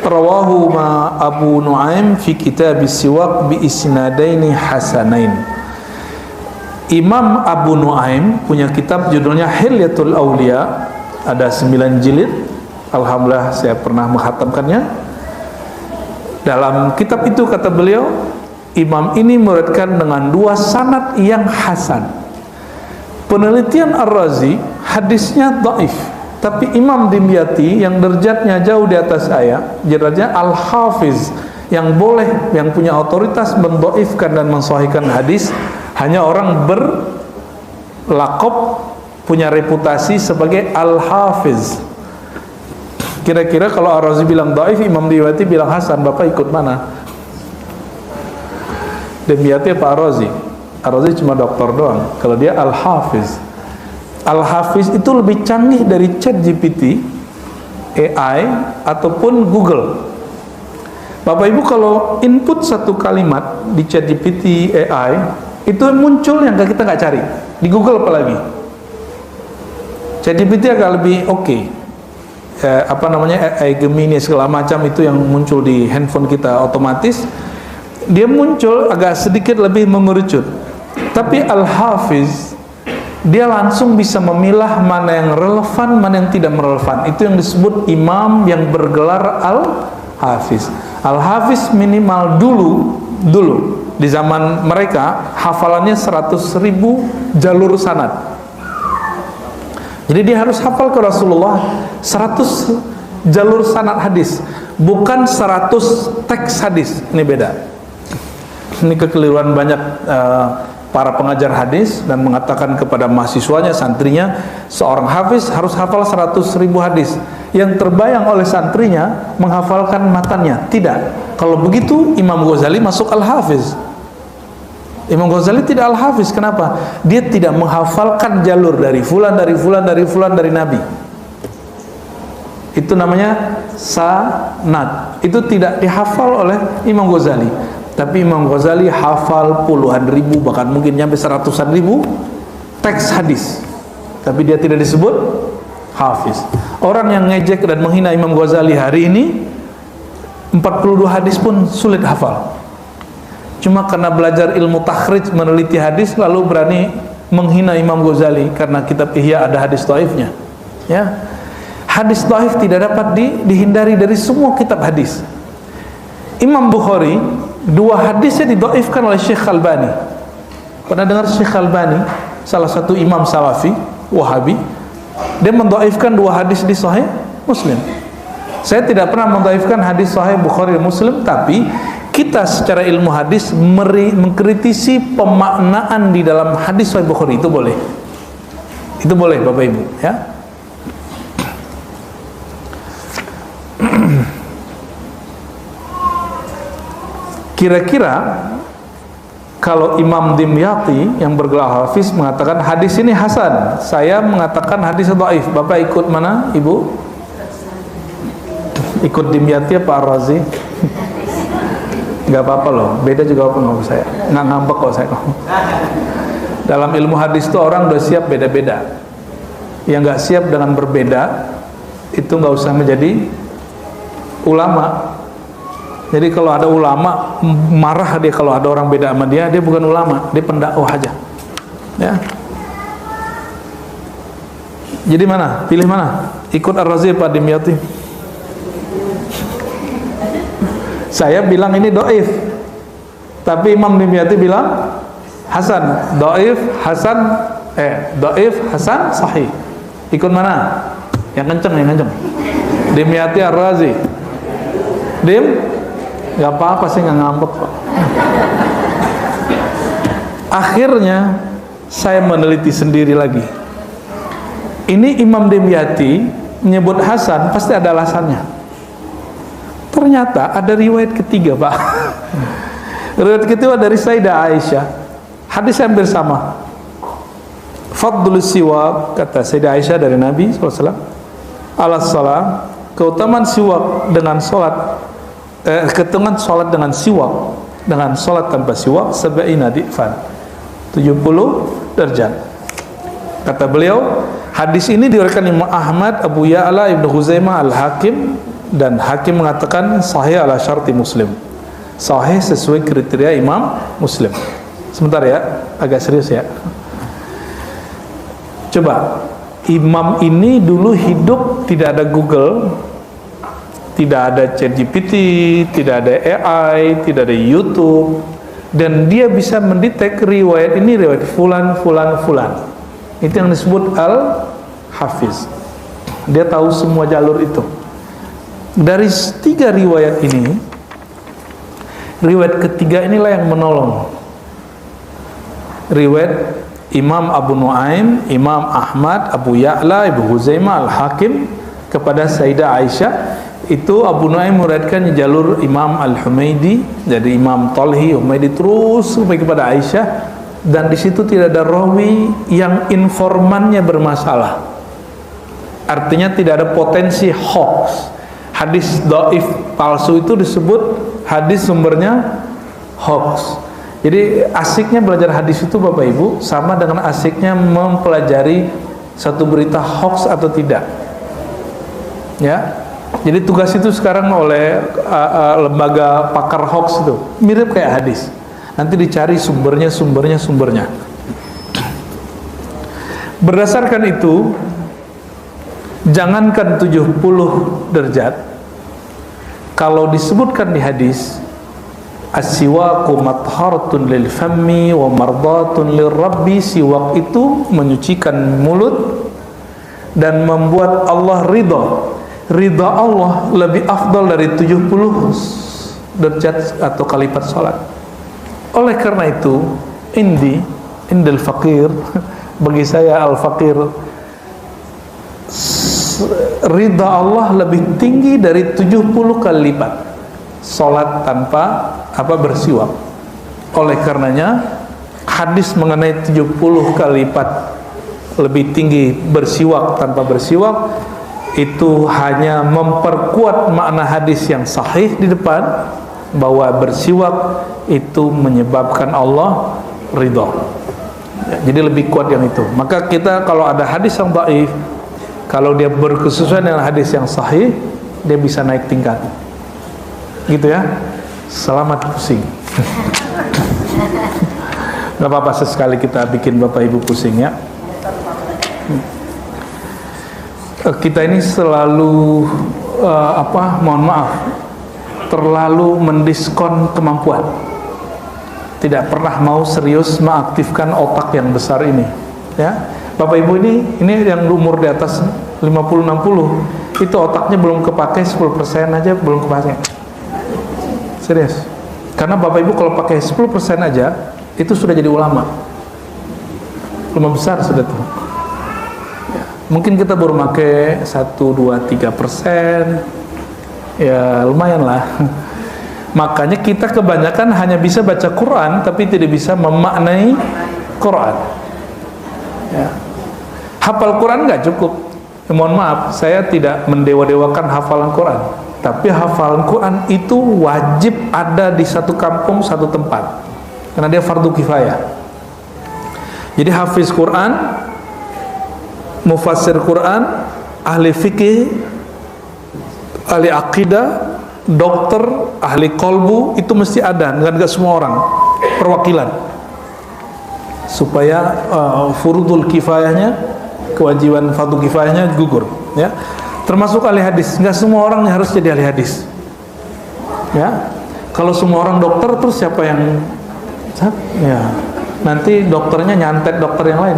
rawahu ma Abu Nuaim fi kitab siwak bi isnadaini hasanain. Imam Abu Nuaim punya kitab judulnya Hilyatul Aulia, ada 9 jilid. Alhamdulillah saya pernah menghatamkannya. Dalam kitab itu kata beliau, imam ini meriwayatkan dengan 2 sanad yang hasan. Penelitian Ar-Razi, hadisnya dhaif, tapi Imam Dimyati yang derajatnya jauh di atas saya, derajatnya Al-Hafiz, yang boleh, yang punya otoritas mendhaifkan dan mensahihkan hadis, hanya orang berlakop, punya reputasi sebagai Al-Hafiz. Kira-kira kalau Ar-Razi bilang dhaif, Imam Dimyati bilang hasan, Bapak ikut mana? Dimyati apa Ar-Razi? Ar-Razi cuma dokter doang. Kalau dia Al-Hafiz. Al-Hafiz itu lebih canggih dari ChatGPT, AI, ataupun Google. Bapak Ibu kalau input satu kalimat di ChatGPT, AI, itu muncul yang kita nggak cari. Di Google apalagi. ChatGPT agak lebih oke. AI Gemini segala macam itu yang muncul di handphone kita otomatis. dia muncul agak sedikit lebih mengerucut. Tapi Al-Hafiz dia langsung bisa memilah mana yang relevan, mana yang tidak relevan. Itu yang disebut imam yang bergelar Al-Hafiz. Al-Hafiz minimal dulu di zaman mereka hafalannya 100.000 jalur sanad. Jadi dia harus hafal ke Rasulullah 100 jalur sanad hadis, bukan 100 teks hadis. Ini beda. Ini kekeliruan banyak para pengajar hadis dan mengatakan kepada mahasiswanya, santrinya, seorang hafiz harus hafal 100.000 hadis. Yang terbayang oleh santrinya menghafalkan matannya. Tidak. Kalau begitu Imam Ghazali masuk Al-Hafiz. Imam Ghazali tidak Al-Hafiz. Kenapa? Dia tidak menghafalkan jalur dari fulan, dari fulan, dari fulan, dari Nabi. Itu namanya sanad. Itu tidak dihafal oleh Imam Ghazali. Tapi Imam Ghazali hafal puluhan ribu, bahkan mungkin sampai 100-an ribu teks hadis. Tapi dia tidak disebut Hafiz. Orang yang ngejek dan menghina Imam Ghazali hari ini 42 hadis pun sulit hafal. Cuma karena belajar ilmu takhrij, meneliti hadis, lalu berani menghina Imam Ghazali karena kitab Ihya ada hadis dhaifnya. Ya. Hadis dhaif tidak dapat dihindari dari semua kitab hadis. Imam Bukhari, 2 hadisnya didhaifkan oleh Syekh Albani. Pernah dengar Syekh Albani, salah satu imam Salafi, Wahabi, dia mendhaifkan 2 hadis di Sahih Muslim. Saya tidak pernah mendhaifkan hadis Sahih Bukhari dan Muslim, tapi kita secara ilmu hadis mengkritisi pemaknaan di dalam hadis Sahih Bukhari, itu boleh. Itu boleh Bapak Ibu, ya. Kira-kira kalau Imam Dimyati yang bergelar Hafiz mengatakan hadis ini hasan, saya mengatakan hadis dhaif, Bapak ikut mana, Ibu? Ikut Dimyati apa Ar-Razi? Gak apa-apa loh, beda juga apa ngomong saya, nggak ngambek kok saya. Dalam ilmu hadis itu orang udah siap beda-beda. Yang nggak siap dengan berbeda itu nggak usah menjadi ulama. Jadi kalau ada ulama marah dia kalau ada orang beda sama dia bukan ulama, dia pendakwah aja. Ya. Jadi mana? Pilih mana? Ikut Ar-Razi apa Dimyati? Saya bilang ini dhaif. Tapi Imam Dimyati bilang hasan. Dhaif, hasan, sahih. Ikut mana? Yang kenceng. Dimyati Ar-Razi. Gak apa-apa sih, gak ngambek Pak. Akhirnya saya meneliti sendiri lagi. Ini Imam Dimyati menyebut hasan, pasti ada alasannya. Ternyata ada riwayat ketiga Pak. Riwayat ketiga dari Sayyidah Aisyah. Hadis hampir sama. Fadlus siwak, kata Sayyidah Aisyah dari Nabi SAW, ala salat, keutamaan siwak dengan sholat, ketentuan sholat dengan siwak, dengan sholat tanpa siwak, sab'ina di'fan, 70 derajat. Kata beliau, hadis ini diriwayatkan Imam Ahmad, Abu Ya'la, Ibnu Khuzaimah, Al-Hakim, dan Hakim mengatakan sahih ala syarti Muslim, sahih sesuai kriteria Imam Muslim. Sebentar ya, agak serius ya. Coba, imam ini dulu hidup tidak ada Google, tidak ada ChatGPT, tidak ada AI, tidak ada YouTube, dan dia bisa mendetek riwayat ini riwayat fulan. Itu yang disebut Al-Hafiz. Dia tahu semua jalur itu. Dari 3 riwayat ini, riwayat ketiga inilah yang menolong. Riwayat Imam Abu Nuaim, Imam Ahmad, Abu Ya'la, Ibnu Khuzaimah, Al-Hakim kepada Sayyidah Aisyah. Itu Abu Nuaim meriwayatkan jalur Imam Al-Humaidi, jadi Imam Talhi, Humaidi terus sampai kepada Aisyah, dan di situ tidak ada rawi yang informannya bermasalah. Artinya tidak ada potensi hoax. Hadis dhaif palsu itu disebut hadis sumbernya hoax. Jadi asiknya belajar hadis itu Bapak Ibu sama dengan asiknya mempelajari satu berita hoax atau tidak. Ya. Jadi tugas itu sekarang oleh lembaga pakar hoax itu mirip kayak hadis. Nanti dicari sumbernya. Berdasarkan itu, jangankan 70 derajat, kalau disebutkan di hadis as-siwaku matharatun lil fammi wa mardatun lir rabbi, siwak itu menyucikan mulut dan membuat Allah ridha Allah lebih afdal dari 70 derajat atau kalipat salat. Oleh karena itu, indil faqir, bagi saya al-faqir, ridha Allah lebih tinggi dari 70 kali lipat salat tanpa bersiwak. Oleh karenanya, hadis mengenai 70 kali lipat lebih tinggi bersiwak tanpa bersiwak itu hanya memperkuat makna hadis yang sahih di depan, bahwa bersiwak itu menyebabkan Allah ridha. Ya, jadi lebih kuat yang itu. Maka kita kalau ada hadis yang dhaif, kalau dia berkesesuaian dengan hadis yang sahih, dia bisa naik tingkat. Gitu ya. Selamat pusing. Gak apa-apa, sesekali kita bikin Bapak Ibu pusing ya. Kita ini selalu mohon maaf, terlalu mendiskon kemampuan. Tidak pernah mau serius mengaktifkan otak yang besar ini, ya. Bapak Ibu ini yang umur di atas 50-60, itu otaknya belum kepakai 10% aja belum kepakai. Serius. Karena Bapak Ibu kalau pakai 10% aja itu sudah jadi ulama besar sudah tuh. Ya, mungkin kita baru pakai 1, 2, 3%, ya lumayan lah. Makanya kita kebanyakan hanya bisa baca Quran tapi tidak bisa memaknai Quran. Ya. Hafal Quran nggak cukup. Mohon maaf, saya tidak mendewa-dewakan hafalan Quran, tapi hafalan Quran itu wajib ada di satu kampung, satu tempat, karena dia fardu kifayah. Jadi hafiz Quran, mufassir Quran, ahli fikih, ahli akidah, dokter, ahli kolbu, itu mesti ada, nggak semua orang, perwakilan, supaya furudul kifayahnya, kewajiban fardu kifayahnya gugur, ya. Termasuk ahli hadis, nggak semua orang harus jadi ahli hadis, ya. Kalau semua orang dokter, terus siapa yang, ya, nanti dokternya nyantet dokter yang lain,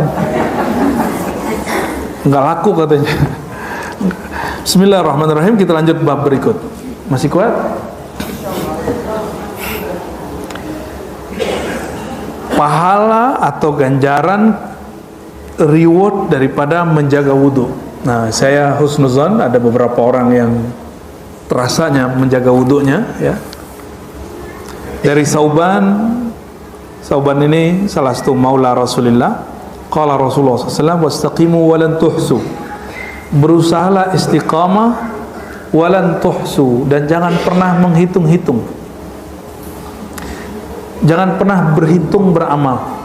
nggak laku katanya. Bismillahirrahmanirrahim. Kita lanjut bab berikut. Masih kuat? Pahala atau ganjaran reward daripada menjaga wudhu. Nah, saya husnuzon ada beberapa orang yang terasanya menjaga wudhunya, ya. Dari Sauban ini salah satu maula Rasulullah. Qala Rasulullah SAW, wastaqimu walan tuhsu. Berusahalah istiqamah walan tuhsu, dan jangan pernah menghitung-hitung. Jangan pernah berhitung beramal.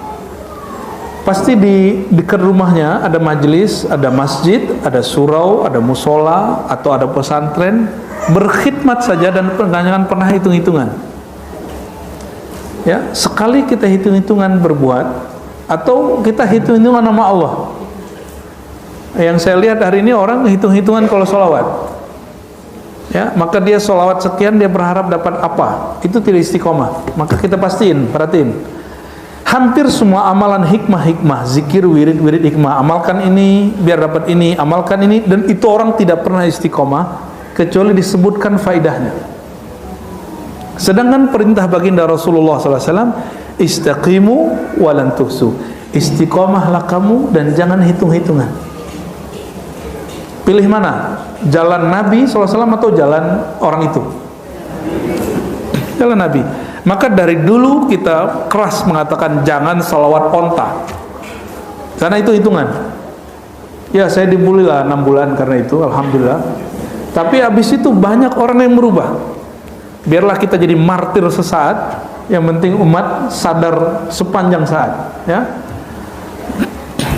Pasti di dekat rumahnya ada majelis, ada masjid, ada surau, ada musola, atau ada pesantren. Berkhidmat saja dan jangan pernah hitung-hitungan. Ya, sekali kita hitung-hitungan berbuat, atau kita hitung-hitungan nama Allah. Yang saya lihat hari ini orang hitung-hitungan kalau sholawat, ya, maka dia sholawat sekian, dia berharap dapat apa, itu tidak istiqomah. Maka kita perhatiin, hampir semua amalan hikmah, zikir, wirid hikmah, amalkan ini biar dapat ini, amalkan ini, dan itu orang tidak pernah istiqomah kecuali disebutkan faidahnya. Sedangkan perintah baginda Rasulullah SAW, istaqimu walan tuhsu, istiqomahlah kamu dan jangan hitung-hitungan. Pilih mana? Jalan Nabi SAW atau jalan orang itu? Jalan Nabi. Maka dari dulu kita keras mengatakan jangan salawat onta, karena itu hitungan. Ya, saya dibully lah 6 bulan karena itu, alhamdulillah. Tapi habis itu banyak orang yang berubah. Biarlah kita jadi martir sesaat, yang penting umat sadar sepanjang saat, ya.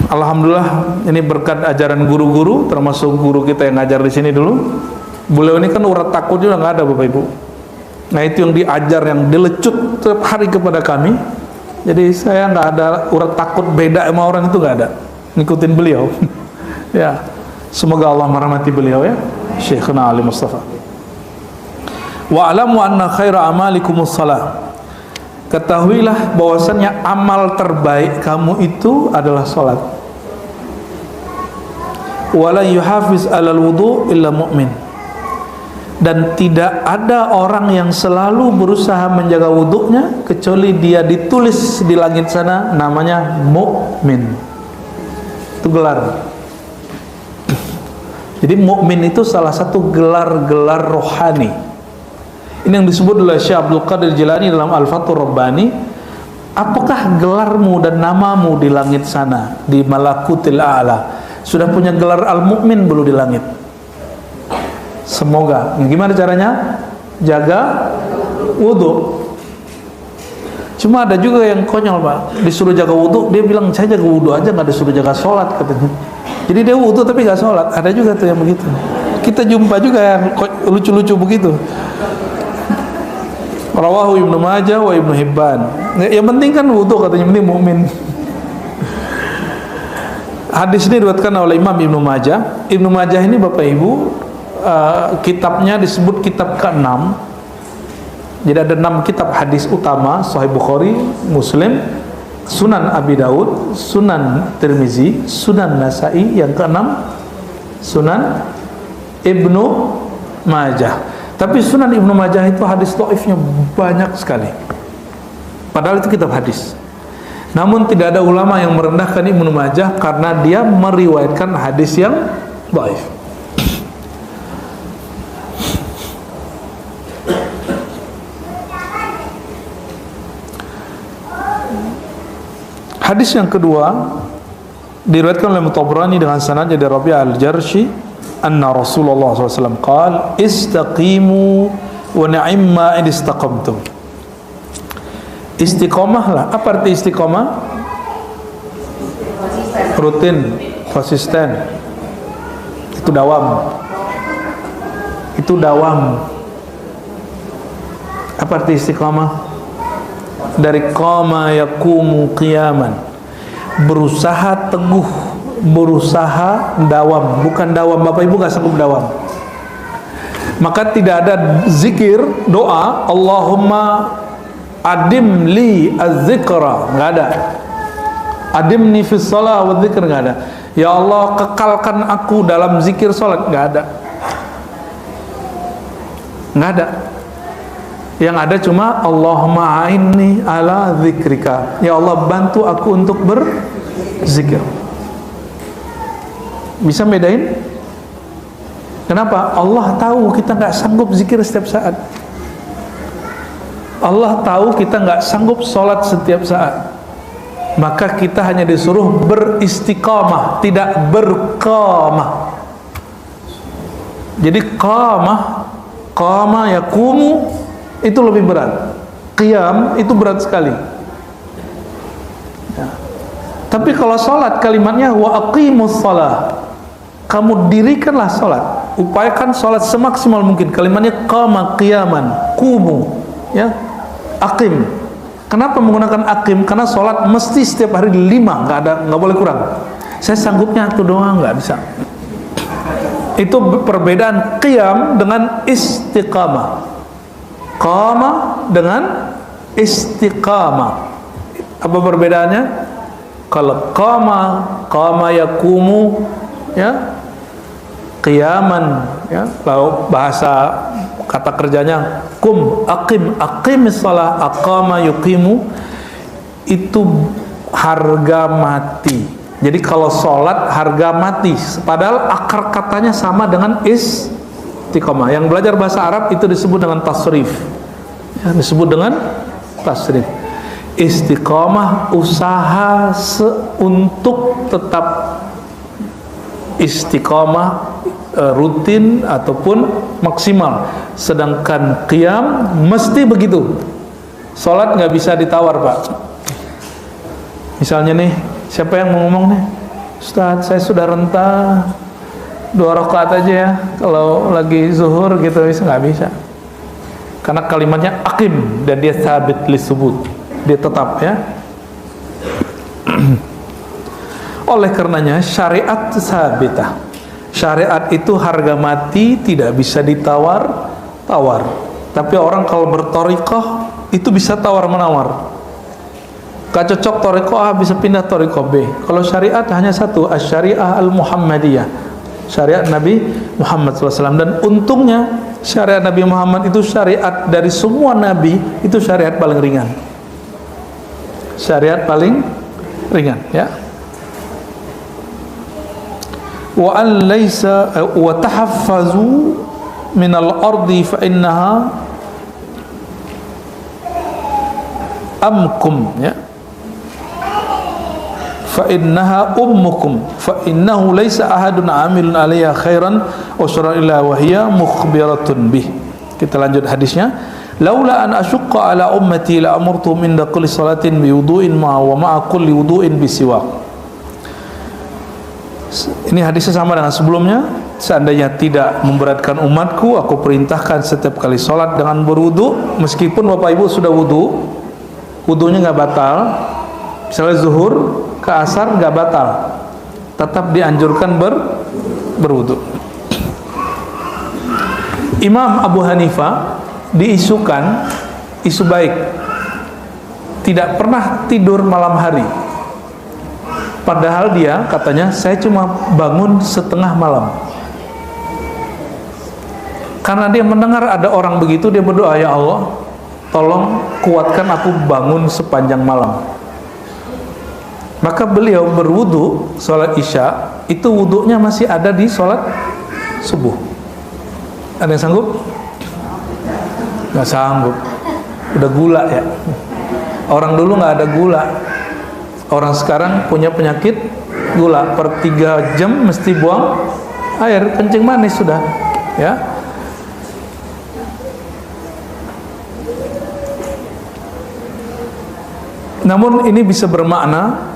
Alhamdulillah, ini berkat ajaran guru-guru, termasuk guru kita yang ngajar di sini dulu. Beliau ini kan urat takut juga nggak ada, Bapak Ibu. Nah itu yang diajar, yang dilecut setiap hari kepada kami. Jadi saya nggak ada urat takut beda sama orang, itu nggak ada. Ngikutin beliau. Ya, semoga Allah merahmati beliau ya, Syekhuna Ali Mustafa. Wa alamu anna khaira amalikum shalah. Ketahuilah bahwasannya amal terbaik kamu itu adalah salat. Wala yuhafiz alal wudu illa mu'min. Dan tidak ada orang yang selalu berusaha menjaga wuduknya kecuali dia ditulis di langit sana namanya mukmin. Itu gelar. Jadi mukmin itu salah satu gelar-gelar rohani. Ini yang disebut oleh Syekh Abdul Qadir Jilani dalam Al-Fathur Rabbani. Apakah gelarmu dan namamu di langit sana, di Malakutil A'la? Sudah punya gelar Al-Mukmin belum di langit? Semoga. Gimana caranya? Jaga wudhu. Cuma ada juga yang konyol, Pak. Disuruh jaga wudhu, dia bilang saya jaga wudhu aja, nggak disuruh jaga sholat katanya. Jadi dia wudhu tapi nggak sholat. Ada juga tuh yang begitu. Kita jumpa juga yang lucu-lucu begitu. Rawahu Ibnu Majah wa Ibnu Hibban. Yang penting kan wudhu katanya, penting mukmin. Hadis ini diriwayatkan oleh Imam Ibnu Majah. Ibnu Majah ini Bapak Ibu, kitabnya disebut kitab ke-6. Jadi ada 6 kitab hadis utama: Sahih Bukhari, Muslim, Sunan Abi Daud, Sunan Tirmizi, Sunan Nasai. Yang ke-6 Sunan Ibnu Majah. Tapi Sunan Ibnu Majah itu hadis dhaifnya banyak sekali. Padahal itu kitab hadis. Namun tidak ada ulama yang merendahkan Ibnu Majah karena dia meriwayatkan hadis yang dhaif. Hadis yang kedua diriwayatkan oleh Tabrani dengan sanadnya dari Rabi' al-Jarshi, anna Rasulullah SAW qala istaqimu wa ni'ma in istaqamtum. Istiqomahlah. Apa arti istiqomah? Rutin, konsisten. Itu dawam. Itu dawam. Apa arti istiqomah? Dari qama yaqumu qiyaman. Berusaha teguh, berusaha dawam. Bukan dawam, Bapak Ibu gak sanggup dawam. Maka tidak ada zikir, doa Allahumma adim li az-zikra, nggak ada. Adimni fis shalah wa dzikr, nggak ada. Ya Allah, kekalkan aku dalam zikir salat, nggak ada. Nggak ada. Yang ada cuma Allahumma a'inni ala dzikrika. Ya Allah, bantu aku untuk berzikir. Bisa bedain? Kenapa? Allah tahu kita nggak sanggup zikir setiap saat. Allah tahu kita nggak sanggup sholat setiap saat. Maka kita hanya disuruh beristiqamah, tidak berqamah. Jadi qama yaqumu itu lebih berat. Qiyam itu berat sekali ya. Tapi kalau sholat kalimatnya wa aqimus shalah, kamu dirikanlah sholat, upayakan sholat semaksimal mungkin. Kalimatnya qama qiyaman, qumu ya, aqim. Kenapa menggunakan aqim? Karena sholat mesti setiap hari 5, nggak boleh kurang. Saya sanggupnya itu doang, nggak bisa. Itu perbedaan qiyam dengan istiqamah. Qama dengan istiqamah. Apa perbedaannya? Kalau qama yaqumu ya, qiyaman ya, lalu bahasa kata kerjanya aqimis shalah, aqama yuqimu, itu harga mati. Jadi kalau sholat harga mati, padahal akar katanya sama dengan istiqamah. Yang belajar bahasa Arab itu disebut dengan tasrif ya, disebut dengan tasrif. Istiqamah usaha untuk tetap istiqamah, rutin ataupun maksimal. Sedangkan qiyam mesti begitu. Sholat nggak bisa ditawar, Pak. Misalnya nih, siapa yang mau ngomong nih? Ustaz, saya sudah rentah, 2 rakaat aja ya, kalau lagi zuhur gitu nggak bisa. Karena kalimatnya aqim dan dia sabit lisubut, dia tetap ya. Oleh karenanya syariat sabitah. Syariat itu harga mati, tidak bisa ditawar-tawar. Tapi orang kalau berthariqah itu bisa tawar-menawar. Gak cocok thariqah A bisa pindah thariqah B. Kalau syariat hanya satu, asy-syariah al-Muhammadiyah. Syariat Nabi Muhammad SAW. Dan untungnya syariat Nabi Muhammad itu syariat dari semua nabi, itu syariat paling ringan. Syariat paling ringan ya. Wa an laysa wa tahaffazu min al-ardi fa innaha amkum ya, fa innaha ummukum fa innahu laysa ahadun amilun 'alayha khairan wa syarran illa wa hiya mukhbiratun bih. Kita lanjut hadisnya. Laula an asyqa ala ummati la amartu min kulli salatin bi wudu'in ma wa ma'a kulli wudu'in bi siwak. Ini hadisnya sama dengan sebelumnya. Seandainya tidak memberatkan umatku, aku perintahkan setiap kali sholat dengan berwudu, meskipun bapak ibu sudah wudu, wudunya nggak batal. Misalnya zuhur ke asar nggak batal, tetap dianjurkan berwudu. Imam Abu Hanifah diisukan isu baik, tidak pernah tidur malam hari. Padahal dia katanya, saya cuma bangun setengah malam. Karena dia mendengar ada orang begitu, dia berdoa, ya Allah, tolong kuatkan aku bangun sepanjang malam. Maka beliau berwudu sholat isya, itu wudunya masih ada di sholat subuh. Ada yang sanggup? Nggak sanggup, udah gula ya. Orang dulu nggak ada gula. Orang sekarang punya penyakit gula, per 3 jam mesti buang air, kencing manis sudah ya. Namun ini bisa bermakna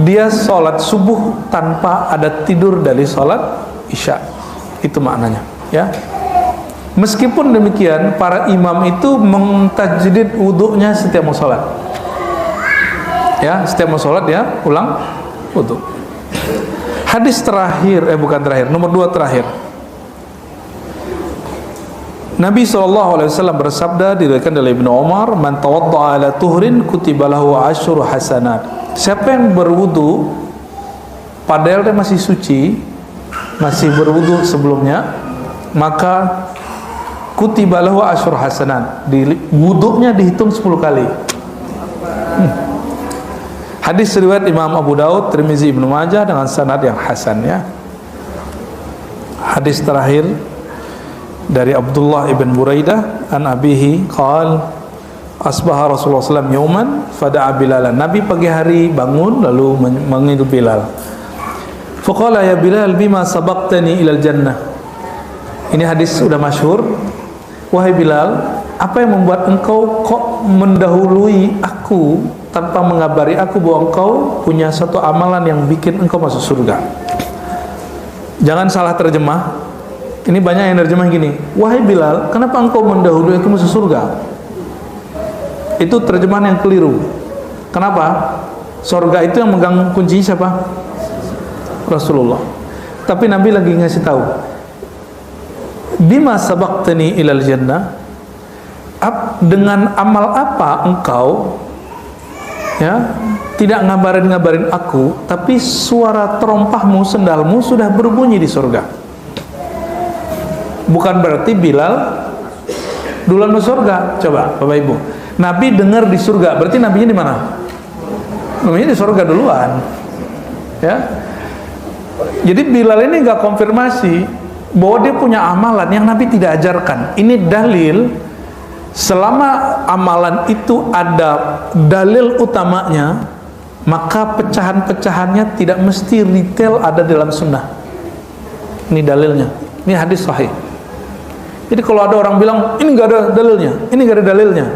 dia sholat subuh tanpa ada tidur dari sholat isya, itu maknanya ya. Meskipun demikian, para imam itu mentajdid wudhunya setiap mau sholat ya, setiap mau sholat ya ulang wudhu. Hadis terakhir, bukan terakhir, nomor 2 terakhir. Nabi SAW bersabda, diriwayatkan dari Ibnu Umar, man tawadda'a ala tuhrin kutiba lahu asyru hasanat. Siapa yang berwudu padahal dia masih suci, masih berwudu sebelumnya, maka kutiba lahu asyru hasanat, wudunya dihitung 10 kali. Hadis riwayat Imam Abu Daud, Tirmizi, Ibnu Majah dengan sanad yang hasan ya. Hadis terakhir dari Abdullah ibn Buraidah an abihi qal asbaha Rasulullah SAW yawman fada'a Bilalan. Nabi pagi hari bangun lalu memanggil Bilal. Faqala ya Bilal bima sabaqtani ilal jannah. Ini hadis sudah masyhur. Wahai Bilal, apa yang membuat engkau kok mendahului aku tanpa mengabari aku bahwa engkau punya satu amalan yang bikin engkau masuk surga? Jangan salah terjemah. Ini banyak yang terjemah gini, wahai Bilal, kenapa engkau mendahului aku masuk surga? Itu terjemahan yang keliru. Kenapa? Surga itu yang megang kuncinya siapa? Rasulullah. Tapi Nabi lagi ngasih tahu, bima sabaqtani ilal jannah, dengan amal apa engkau ya tidak ngabarin aku, tapi suara terompahmu, sendalmu sudah berbunyi di surga. Bukan berarti Bilal duluan masuk surga. Coba Bapak Ibu, Nabi dengar di surga, berarti nabinya di mana? Nabinya di surga duluan ya. Jadi Bilal ini nggak konfirmasi bahwa dia punya amalan yang Nabi tidak ajarkan. Ini dalil, selama amalan itu ada dalil utamanya, maka pecahan-pecahannya tidak mesti detail ada dalam sunnah. Ini dalilnya, ini hadis sahih. Jadi kalau ada orang bilang ini nggak ada dalilnya, ini nggak ada dalilnya,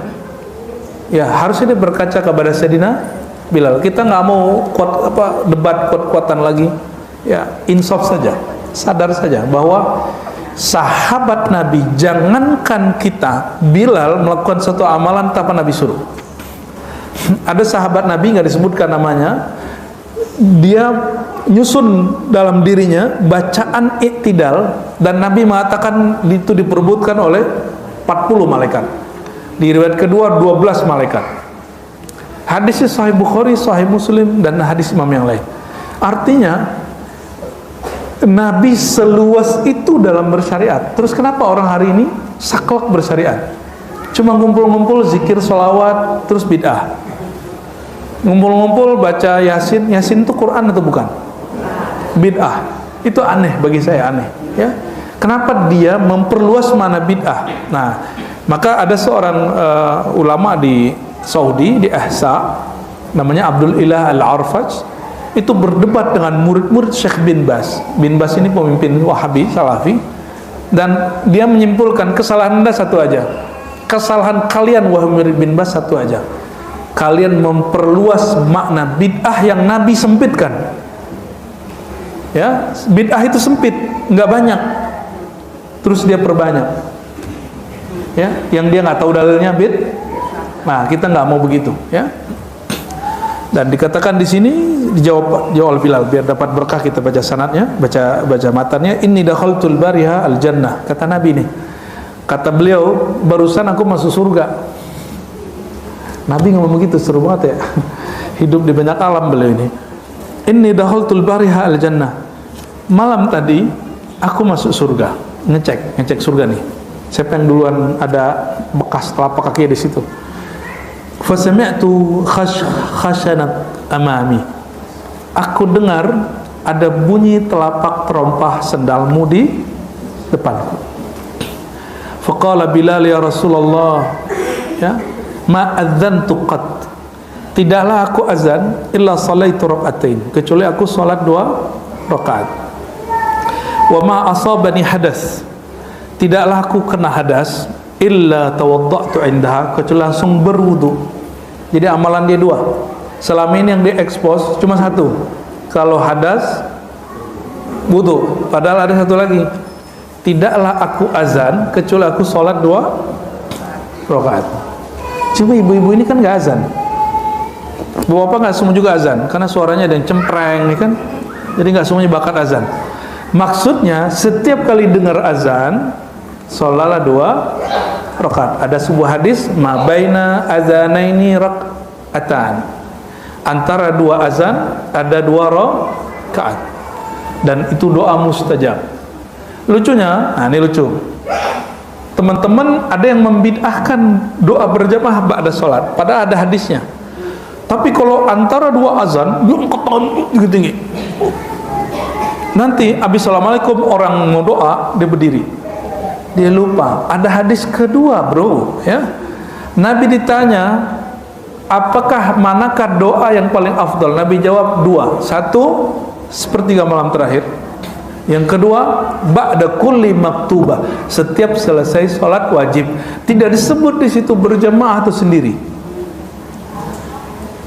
ya harusnya dia berkaca kepada Sayyidina Bilal. Kita nggak mau debat kuat-kuatan lagi ya insaf saja, sadar saja bahwa sahabat Nabi, jangankan kita, Bilal melakukan satu amalan tanpa Nabi suruh. Ada sahabat Nabi nggak disebutkan namanya, dia nyusun dalam dirinya bacaan iktidal, dan Nabi mengatakan itu diperebutkan oleh 40 malaikat. Di riwayat kedua 12 malaikat. Hadisnya Sahih Bukhari, Sahih Muslim, dan hadis imam yang lain. Artinya Nabi seluas itu dalam bersyariat. Terus kenapa orang hari ini saklek bersyariat? Cuma ngumpul-ngumpul zikir sholawat terus bid'ah. Ngumpul-ngumpul baca Yasin. Yasin itu Quran atau bukan? Bid'ah. Itu aneh bagi saya, aneh, ya. Kenapa dia memperluas mana bid'ah? Nah, maka ada seorang ulama di Saudi, di Ihsa, namanya Abdul Ilah Al-Arfaj, itu berdebat dengan murid-murid Syekh bin Baz. Bin Baz ini pemimpin Wahabi, Salafi, dan dia menyimpulkan kesalahan Anda satu aja. Kesalahan kalian wahai murid bin Baz satu aja. Kalian memperluas makna bid'ah yang Nabi sempitkan. Ya, bid'ah itu sempit, nggak banyak. Terus dia perbanyak. Ya, yang dia nggak tahu dalilnya Nah, kita nggak mau begitu, ya. Dan dikatakan di sini dijawab Bilal biar dapat berkah, kita baca sanadnya, baca matannya. Inni dakhaltul bariha al jannah, kata Nabi nih. Kata beliau, barusan aku masuk surga. Nabi ngomong begitu, seru banget ya. Hidup di banyak alam beliau ini. Inni dakhaltul bariha al jannah. Malam tadi aku masuk surga, ngecek surga nih. Siapa yang duluan ada bekas telapak kaki di situ? Fasami'tu khashanat amami. Aku dengar ada bunyi telapak terompah sendalmu di depanku. Faqala Bilal ya Rasulullah, ya, ma adzantu qat. Tidaklah aku azan illa salaitu rakaatain, kecuali aku salat 2 rakaat. Wa ma asabani hadas. Tidaklah aku kena hadas illa tawadda'tu indaha, kecuali langsung berwudu. Jadi amalan dia 2. Selama ini yang diekspos cuma 1. Kalau hadas wudu. Padahal ada 1 lagi. Tidaklah aku azan kecuali aku sholat 2 rakaat. Cuma ibu-ibu ini kan nggak azan. Bapak nggak semua juga azan, karena suaranya ada yang cempreng nih kan. Jadi nggak semuanya bakat azan. Maksudnya setiap kali dengar azan, sholatlah 2 rakaat. Ada sebuah hadis, ma baina azanaini rakaatan. Antara 2 azan ada 2 rakaat. Dan itu doa mustajab. Lucunya, nah ini lucu. Teman-teman ada yang membid'ahkan doa berjamaah ba'da sholat, padahal ada hadisnya. Tapi kalau antara 2 azan, dia angkat tangan tinggi. Nanti habis assalamualaikum orang mau doa, dia berdiri. Dia lupa, ada hadis kedua, bro, ya. Nabi ditanya, apakah manakah doa yang paling afdal? Nabi jawab 2. 1, sepertiga malam terakhir. Yang kedua, ba'da kulli maktubah, setiap selesai sholat wajib. Tidak disebut di situ berjamaah atau sendiri.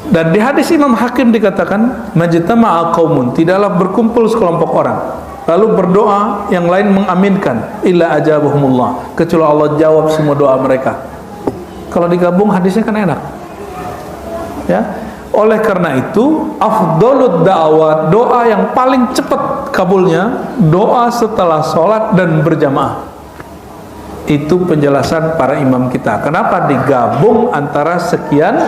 Dan di hadis Imam Hakim dikatakan, majtama'a qaumun, tidaklah berkumpul sekelompok orang lalu berdoa yang lain mengaminkan, illa ajabahumullah, kecuali Allah jawab semua doa mereka. Kalau digabung hadisnya kan enak, ya. Oleh karena itu, afdhalud da'wat, doa yang paling cepat kabulnya, doa setelah sholat dan berjamaah. Itu penjelasan para imam kita. Kenapa digabung antara sekian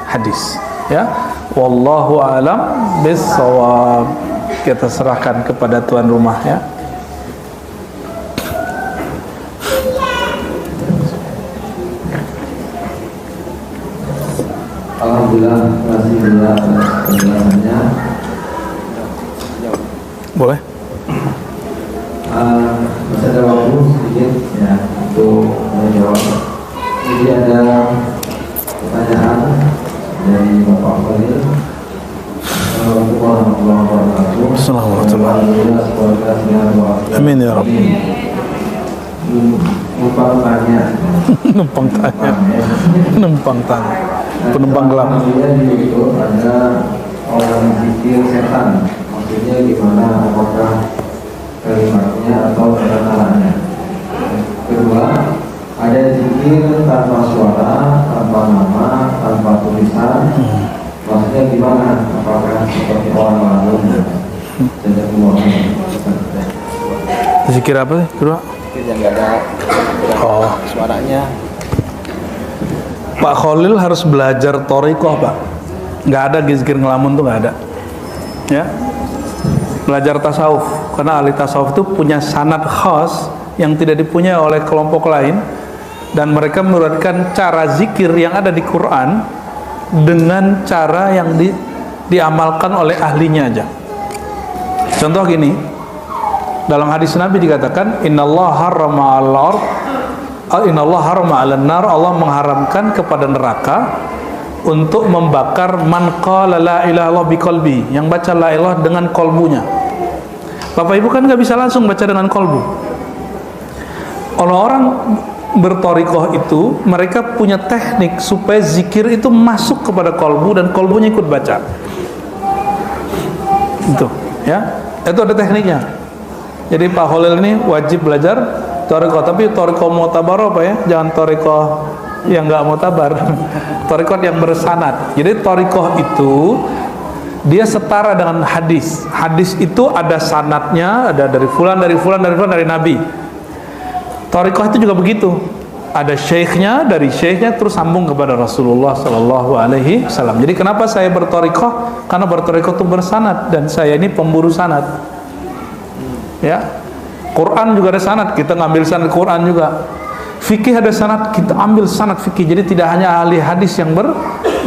hadis? Ya, wallahu alam bissawab. Kita serahkan kepada tuan rumah, ya. Alhamdulillah, terima kasih banyak penjelasannya. Boleh? Masih ada waktu sedikit ya untuk menjawab. Jadi ada pertanyaan dari Bapak Fadil. Assalamualaikum warahmatullahi wabarakatuh. Assalamualaikum. Amin ya Rabbi. Numpang tanya. Numpang tanya. Penumpang gelap. Maksudnya di itu ada orang zikir setan. Maksudnya gimana Zikir apa sih? Kedua? Zikir yang nggak ada suaranya. Pak Khalil harus belajar thariqah, Pak. Nggak ada zikir ngelamun tuh, nggak ada. Ya, belajar tasawuf, karena ahli tasawuf itu punya sanad khas yang tidak dipunyai oleh kelompok lain, dan mereka menularkan cara zikir yang ada di Quran dengan cara yang diamalkan oleh ahlinya aja. Contoh gini, dalam hadis Nabi dikatakan innallaha harrama 'alal innallaha harrama 'alan nar, Allah mengharamkan kepada neraka untuk membakar man qala la ilaha illallah biqalbi, yang baca la ilaha dengan kolbunya. Bapak Ibu kan nggak bisa langsung baca dengan kolbu. Orang-orang berthariqah itu mereka punya teknik supaya zikir itu masuk kepada kolbu dan kolbunya ikut baca. Itu, ya. Itu ada tekniknya. Jadi Pak Khalil ini wajib belajar thariqah, tapi thariqah mu'tabar apa ya? Jangan thariqah yang nggak mu'tabar. Thariqah yang bersanad. Jadi thariqah itu dia setara dengan hadis. Hadis itu ada sanadnya, ada dari fulan, dari fulan, dari fulan, dari Nabi. Thariqah itu juga begitu. Ada syekhnya, dari syekhnya terus sambung kepada Rasulullah Sallallahu Alaihi Wasallam. Jadi kenapa saya berthariqah? Karena berthariqah itu bersanad dan saya ini pemburu sanad. Ya, Quran juga ada sanad, kita ngambil sanad Quran juga. Fikih ada sanad, kita ambil sanad fikih. Jadi tidak hanya ahli hadis yang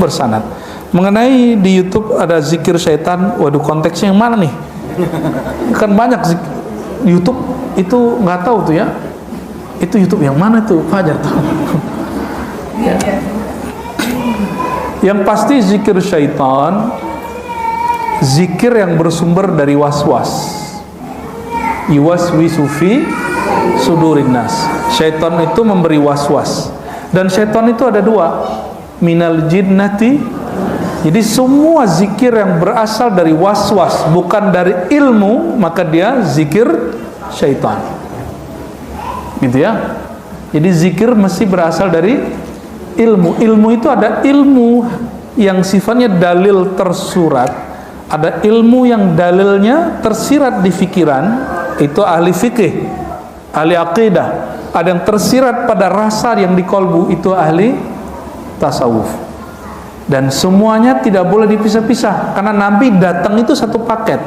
bersanad. Mengenai di YouTube ada zikir syaitan, waduh konteksnya yang mana nih? Kan banyak YouTube itu nggak tahu tuh ya. Itu YouTube yang mana tuh? Fajar tahu. Ya. Yang pasti zikir syaitan, zikir yang bersumber dari waswas. Yuwaswisu fi sudurin nas. Syaitan itu memberi waswas. Dan syaitan itu ada dua, minal jinnati. Jadi semua zikir yang berasal dari waswas, bukan dari ilmu, maka dia zikir syaitan. Gitu ya. Jadi zikir mesti berasal dari ilmu. Ilmu itu ada ilmu yang sifatnya dalil tersurat, ada ilmu yang dalilnya tersirat di pikiran, itu ahli fikih, ahli aqidah. Ada yang tersirat pada rasa yang di kolbu, itu ahli tasawuf. Dan semuanya tidak boleh dipisah-pisah, karena Nabi datang itu satu paket.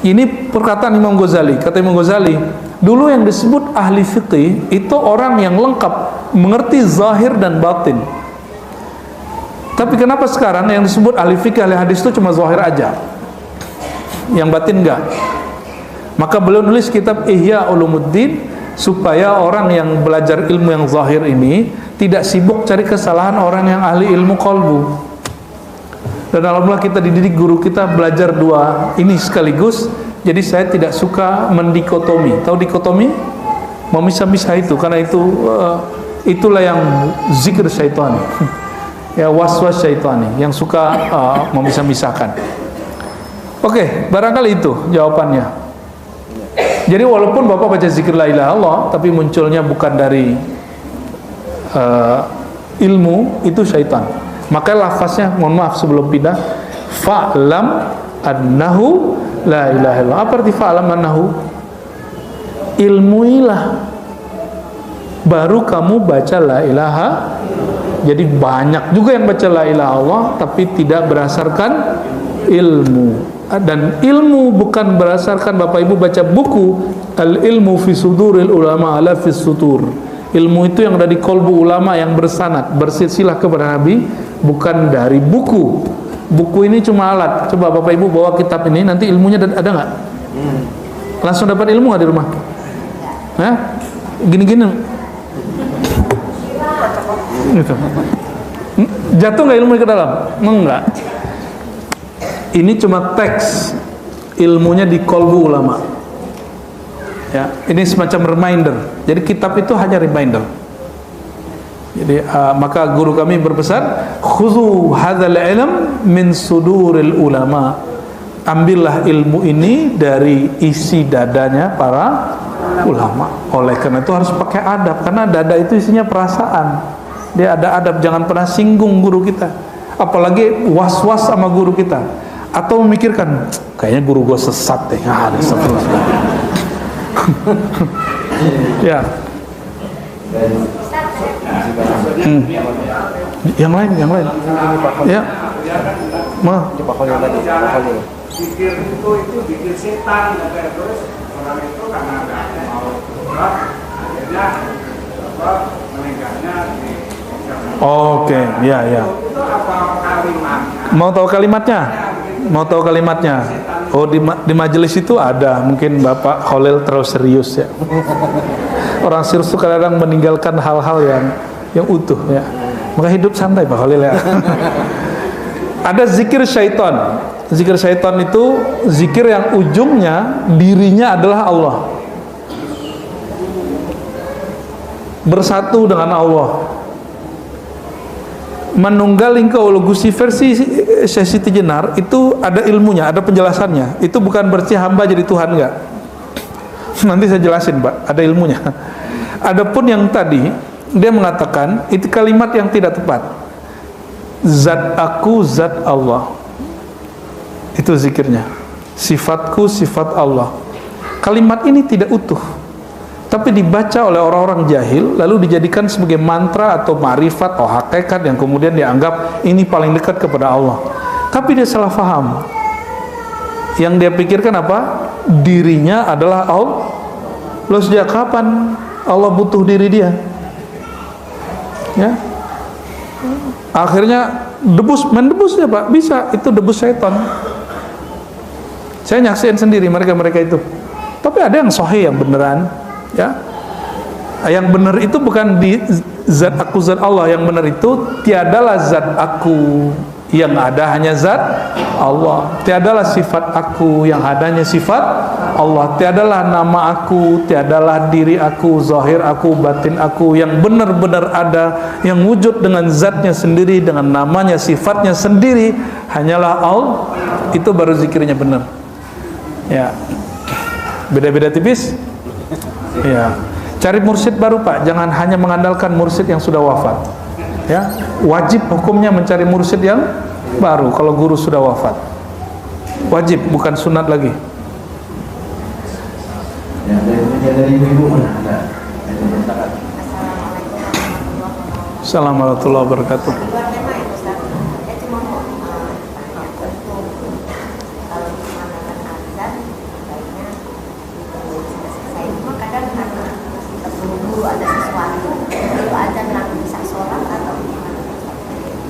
Ini perkataan Imam Ghazali. Kata Imam Ghazali, dulu yang disebut ahli fikih itu orang yang lengkap, mengerti zahir dan batin. Tapi kenapa sekarang yang disebut ahli fikih, ahli hadis itu cuma zahir aja, yang batin enggak? Maka beliau nulis kitab Ihya Ulumuddin supaya orang yang belajar ilmu yang zahir ini tidak sibuk cari kesalahan orang yang ahli ilmu kolbu. Dan alhamdulillah kita dididik, guru kita belajar dua ini sekaligus. Jadi saya tidak suka mendikotomi. Tahu dikotomi? Memisah-misah itu, karena itu itulah yang zikir syaitani. Ya, waswas syaitani yang suka memisah-misahkan. Oke, barangkali itu jawabannya. Jadi walaupun Bapak baca zikir la ilaha illallah, tapi munculnya bukan dari ilmu, itu syaitan. Maka lafaznya, mohon maaf sebelum pindah, fa'lam annahu la ilaha illallah. Apa arti fa'lam annahu? Ilmuilah, baru kamu baca la ilaha. Jadi banyak juga yang baca la ilaha illallah tapi tidak berdasarkan ilmu. Dan ilmu bukan berdasarkan Bapak Ibu baca buku, al ilmu fi suduril ulama ala fi sutur. Ilmu itu yang ada di kolbu ulama yang bersanad, bersilsilah kepada Nabi, bukan dari buku. Buku ini cuma alat. Coba Bapak Ibu bawa kitab ini, nanti ilmunya ada nggak? Langsung dapat ilmu nggak di rumah? Hah? Gini-gini. Gitu. Jatuh nggak ilmu ke dalam? Enggak. Ini cuma teks, ilmunya di kolbu ulama. Ya, ini semacam reminder. Jadi kitab itu hanya reminder. Jadi maka guru kami berpesan, khuzu hadzal ilm min suduril ulama. Ambillah ilmu ini dari isi dadanya para ulama. Oleh karena itu harus pakai adab, karena dada itu isinya perasaan. Dia ada adab, jangan pernah singgung guru kita. Apalagi was-was sama guru kita. Atau memikirkan, kayaknya guru gue sesat deh. Ya. Yang lain. Ya. Ma. Itu pakolnya tadi, pakolnya. Zikir itu bikin setan, terus orang itu karena mau akhirnya meninggalnya di. Oke, ya. Itu apa kalimatnya? Mau tahu kalimatnya? Oh, di majelis itu ada. Mungkin Bapak Khalil terlalu serius ya. Orang serius itu kadang meninggalkan hal-hal yang utuh ya. Maka hidup santai Pak Khalil ya. Ada zikir syaitan. Zikir syaitan itu zikir yang ujungnya dirinya adalah Allah. Bersatu dengan Allah. Manunggal Ingkau Gusti versi Syekh Siti Jenar itu ada ilmunya, ada penjelasannya. Itu bukan berarti hamba jadi Tuhan, enggak. Nanti saya jelasin Pak, ada ilmunya. Adapun yang tadi dia mengatakan itu kalimat yang tidak tepat. Zat aku, zat Allah. Itu zikirnya. Sifatku, sifat Allah. Kalimat ini tidak utuh, tapi dibaca oleh orang-orang jahil lalu dijadikan sebagai mantra atau ma'rifat atau hakikat yang kemudian dianggap ini paling dekat kepada Allah. Tapi dia salah faham. Yang dia pikirkan apa? Dirinya adalah Allah. Lalu sejak kapan Allah butuh diri dia? Ya. Akhirnya mendebus ya Pak, bisa, itu debus setan. Saya nyaksiin sendiri mereka itu. Tapi ada yang sahih, yang beneran, ya. Yang benar itu bukan di zat aku, zat Allah. Yang benar itu tiadalah zat aku, yang ada hanya zat Allah. Tiadalah sifat aku, yang adanya sifat Allah. Tiadalah nama aku, tiadalah diri aku, zahir aku, batin aku, yang benar-benar ada, yang wujud dengan zatnya sendiri, dengan namanya, sifatnya sendiri, hanyalah Allah. Itu baru zikirnya benar. Ya. Beda-beda tipis. Ya. Cari mursyid baru Pak, jangan hanya mengandalkan mursyid yang sudah wafat. Ya, wajib hukumnya mencari mursyid yang baru kalau guru sudah wafat. Wajib, bukan sunat lagi. Ya, dari ibu mana ada? Assalamualaikum warahmatullahi wabarakatuh.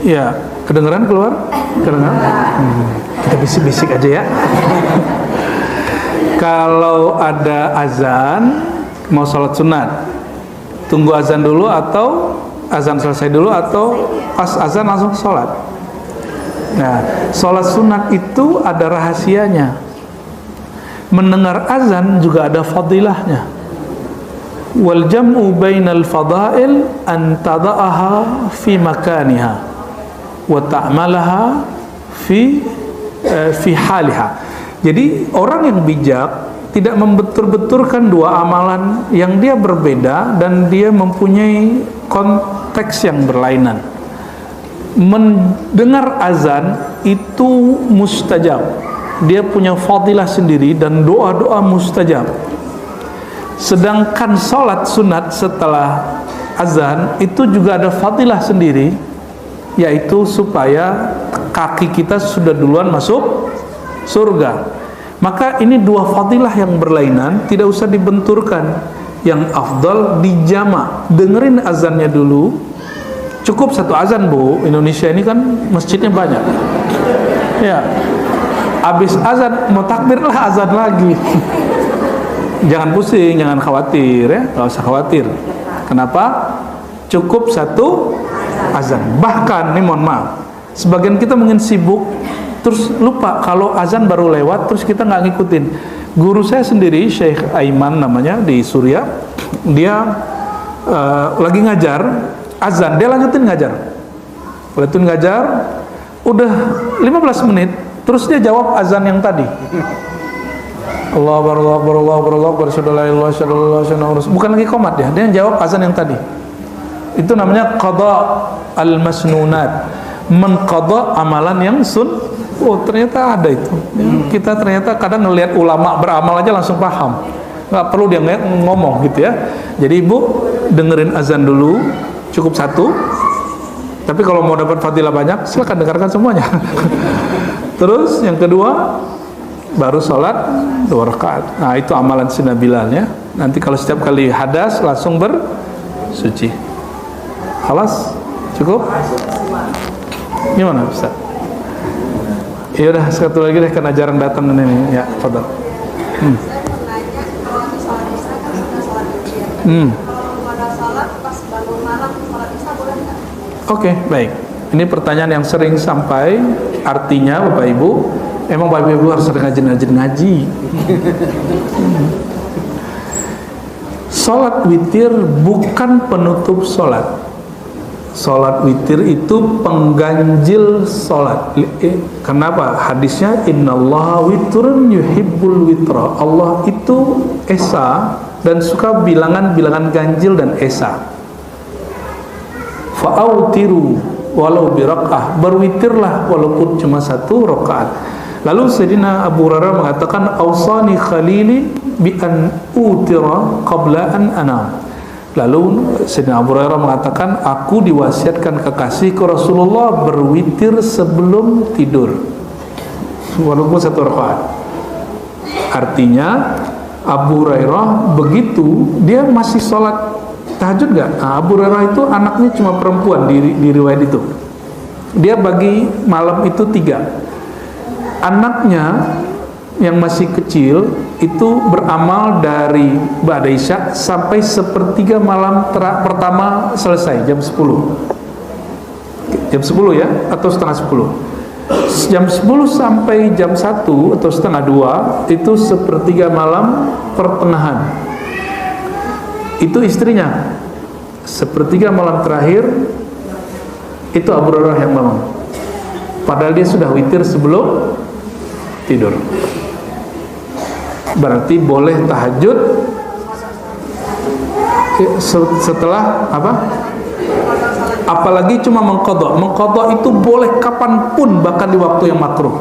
Ya, kedengeran keluar? Kedengeran? Kita bisik-bisik aja ya. Kalau ada azan, mau sholat sunat, tunggu azan dulu atau azan selesai dulu atau pas azan langsung sholat. Nah, sholat sunat itu ada rahasianya. Mendengar azan juga ada fadilahnya. Wal jam'u bainal fadail an tada'aha fi makaniha wa ta'malaha fi haliha. Jadi orang yang bijak tidak membetur-beturkan dua amalan yang dia berbeda dan dia mempunyai konteks yang berlainan. Mendengar azan itu mustajab, dia punya fadilah sendiri dan doa-doa mustajab. Sedangkan sholat sunat setelah azan itu juga ada fadilah sendiri, yaitu supaya kaki kita sudah duluan masuk surga. Maka ini dua fadilah yang berlainan, tidak usah dibenturkan. Yang afdal dijama, dengerin azannya dulu. Cukup satu azan Bu, Indonesia ini kan masjidnya banyak. Ya, habis azan mau takbirlah azan lagi. Jangan pusing, jangan khawatir ya, nggak usah khawatir. Kenapa? Cukup satu azan. Bahkan, ini mohon maaf, sebagian kita mungkin sibuk, terus lupa kalau azan baru lewat, terus kita nggak ngikutin. Guru saya sendiri, Syekh Aiman namanya, di Suriah, dia lagi ngajar, azan, dia lanjutin ngajar. Udah 15 menit, terus dia jawab azan yang tadi. Allahu Akbar, Allahu Akbar, Allahu Akbar, bukan lagi qomat ya, dia jawab azan yang tadi. Itu namanya qada al-masnunat, menqada amalan yang Oh ternyata ada itu. Kita ternyata kadang ngelihat ulama beramal aja langsung paham. nggak perlu dia ngomong gitu ya. Jadi ibu dengerin azan dulu, cukup satu. Tapi kalau mau dapat fadilah banyak, silakan dengarkan semuanya. Terus yang kedua, baru sholat 2 rakaat. Nah itu amalan Sayyidina Bilal ya. Nanti kalau setiap kali hadas langsung bersuci. Halas? Cukup? Gimana Ustaz? Ya udah satu lagi deh karena jarang datang ini ya. Fadal. Saya mau nanya, kalau di sholat isya kan sudah sholat witir. Kalau pada sholat pas bangun malam sholat isya boleh nggak? Oke, baik. Ini pertanyaan yang sering sampai. Artinya Bapak Ibu, emang Bapak Ibu harus sering rajin-rajin ngaji. Sholat witir bukan penutup sholat. Sholat witir itu pengganjil sholat. Kenapa? Hadisnya innallaha witrun yuhibbul witra. Allah itu esa dan suka bilangan-bilangan ganjil dan esa. Fa'autiru walau birak'ah, berwitirlah walaupun cuma 1 rakaat. Lalu Sayyidina Abu Hurairah mengatakan ausani khalili bi an utira qabla an anam. Lalu Sayyidina Abu Hurairah mengatakan, aku diwasiatkan kekasihku Rasulullah berwitir sebelum tidur walaupun 1 rakaat. Artinya Abu Hurairah begitu dia masih sholat tahajud gak? Nah, Abu Hurairah itu anaknya cuma perempuan di riwayat itu. Dia bagi malam itu 3. Anaknya yang masih kecil itu beramal dari ba'da isya sampai 1/3 malam pertama selesai jam 10. Jam 10 ya atau setengah 10. Jam 10 sampai jam 1 atau setengah 2 itu 1/3 malam pertengahan. Itu istrinya. 1/3 malam terakhir itu Abu Hurairah yang bangun. Padahal dia sudah witir sebelum tidur. Berarti boleh tahajud setelah apa? Apalagi cuma mengqadha. Mengqadha itu boleh kapanpun, bahkan di waktu yang makruh.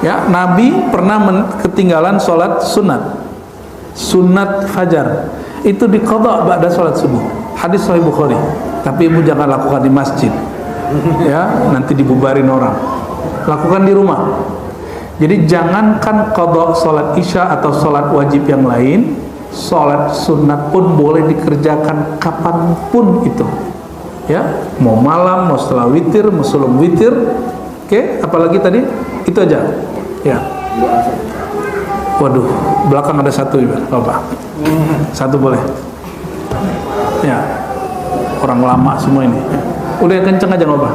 Ya, Nabi pernah ketinggalan sholat sunat fajar. Itu diqadha ba'da sholat subuh. Hadis Sahih Bukhari. Tapi ibu jangan lakukan di masjid. Ya, nanti dibubarin orang. Lakukan di rumah. Jadi jangankan qadha sholat isya atau sholat wajib yang lain, sholat sunat pun boleh dikerjakan kapanpun itu. Ya, mau malam, mau setelah witir, mau sebelum witir. Oke, apalagi tadi? Itu aja. Ya. Waduh, belakang ada 1 Ibu. Apa? 1 boleh. Ya. Orang lama semua ini. Udah kenceng aja Bapak.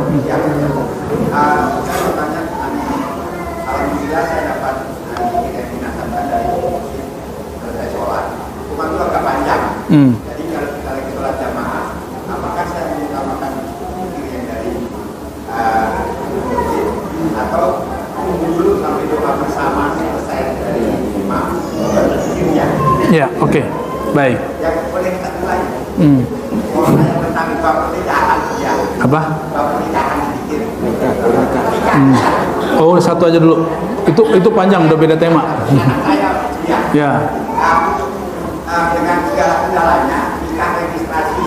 Alhamdulillah saya dapat keyakinan dari selesai sholat. Cuma itu agak panjang. Jadi kalau kita lagi sholat jamaah, apakah saya mengutamakan diri yang dari atau dulu sampai doa bersama selesai dari imam berpikirnya? Ya, oke. Baik. Yang boleh kita mulai. Mau tanya tentang bab pernikahan ya. Apa? Bab pernikahan sedikit. Oh, 1 aja dulu. Itu panjang, udah beda tema. Ya. Dengan segala kendalanya, nikah registrasi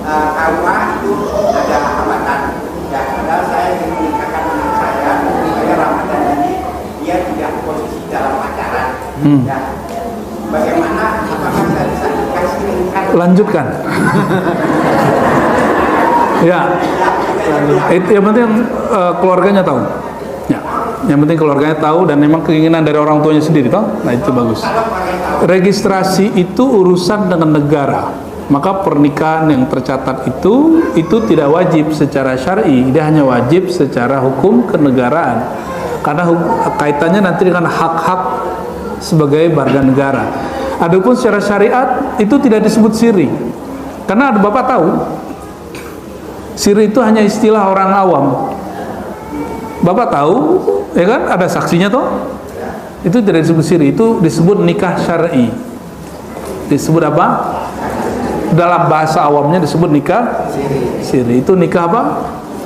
KUA itu ada hambatan. Ya, padahal saya ingin menikahkan anak saya supaya Ramadan ini dia tidak posisi dalam pacaran. Ya. Bagaimana? Apakah saya bisa dikasih Lanjutkan. Ya. Itu yang penting keluarganya tahu. Ya. Yang penting keluarganya tahu dan memang keinginan dari orang tuanya sendiri toh. Nah, itu bagus. Registrasi itu urusan dengan negara. Maka pernikahan yang tercatat itu tidak wajib secara syar'i, dia hanya wajib secara hukum kenegaraan. Karena kaitannya nanti dengan hak-hak sebagai warga negara. Adapun secara syariat itu tidak disebut siri. Karena Bapak tahu siri itu hanya istilah orang awam. Bapak tahu, ya kan, ada saksinya toh? Itu tidak disebut siri, itu disebut nikah syar'i. Disebut apa? Dalam bahasa awamnya disebut nikah siri. Itu nikah apa?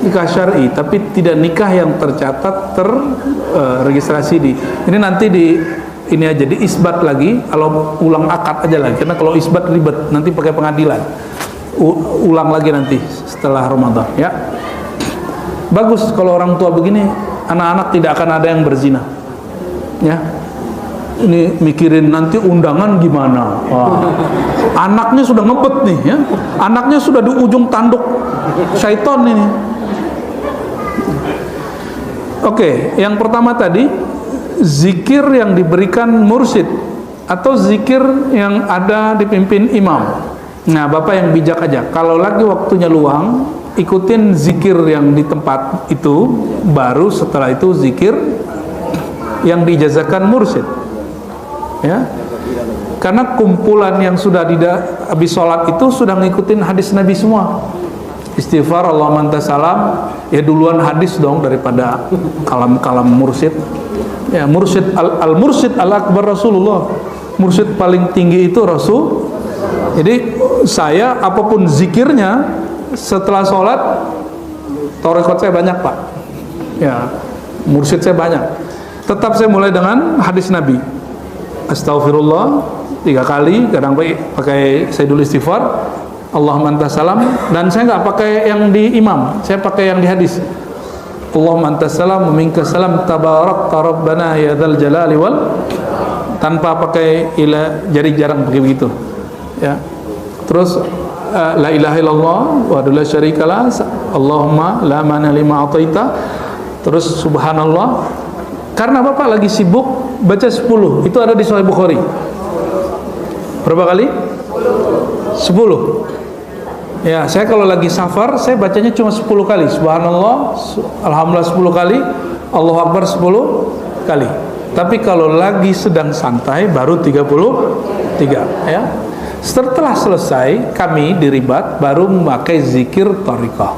Nikah syar'i, tapi tidak nikah yang tercatat terregistrasi di. Ini nanti di ini aja diisbat lagi, kalau ulang akad aja lagi, karena kalau isbat ribet, nanti pakai pengadilan. Ulang lagi nanti setelah Ramadan, ya. Bagus kalau orang tua begini, anak-anak tidak akan ada yang berzina, ya. Ini mikirin nanti undangan gimana. Wah. Anaknya sudah ngebet nih, ya. Anaknya sudah di ujung tanduk syaitan ini. Oke, yang pertama tadi zikir yang diberikan mursyid atau zikir yang ada dipimpin imam. Nah, Bapak yang bijak aja. Kalau lagi waktunya luang, ikutin zikir yang di tempat itu, baru setelah itu zikir yang diijazakan mursyid. Ya, karena kumpulan yang sudah habis sholat itu sudah ngikutin hadis Nabi semua. Istighfar, Allahumma anta salam, ya duluan hadis dong daripada kalam-kalam mursyid. Ya, mursyid al-mursyid al-akbar Rasulullah. Mursyid paling tinggi itu Rasul. Jadi saya apapun zikirnya setelah sholat, tarekat saya banyak, Pak. Ya, mursyid saya banyak. Tetap saya mulai dengan hadis Nabi. Astaghfirullah 3 kali, kadang pakai Sayyidul Istighfar, Allahumma anta salam, dan saya nggak pakai yang di imam, saya pakai yang di hadis. Allahumma anta salam, minka salam, tabarakta rabbana ya dzal jalali wal, tanpa pakai ila, jadi jarang pakai begitu. Ya. Terus la ilaha illallah wa la syarikalah, Allahumma la mana lima ataita. Terus subhanallah. Karena Bapak lagi sibuk baca 10, itu ada di Sahih Bukhari. Berapa kali? 10. Ya, saya kalau lagi safar, saya bacanya cuma 10 kali. Subhanallah, alhamdulillah 10 kali, Allahu Akbar 10 kali. Tapi kalau lagi sedang santai baru 33, ya. Setelah selesai kami di ribat baru memakai zikir thariqah.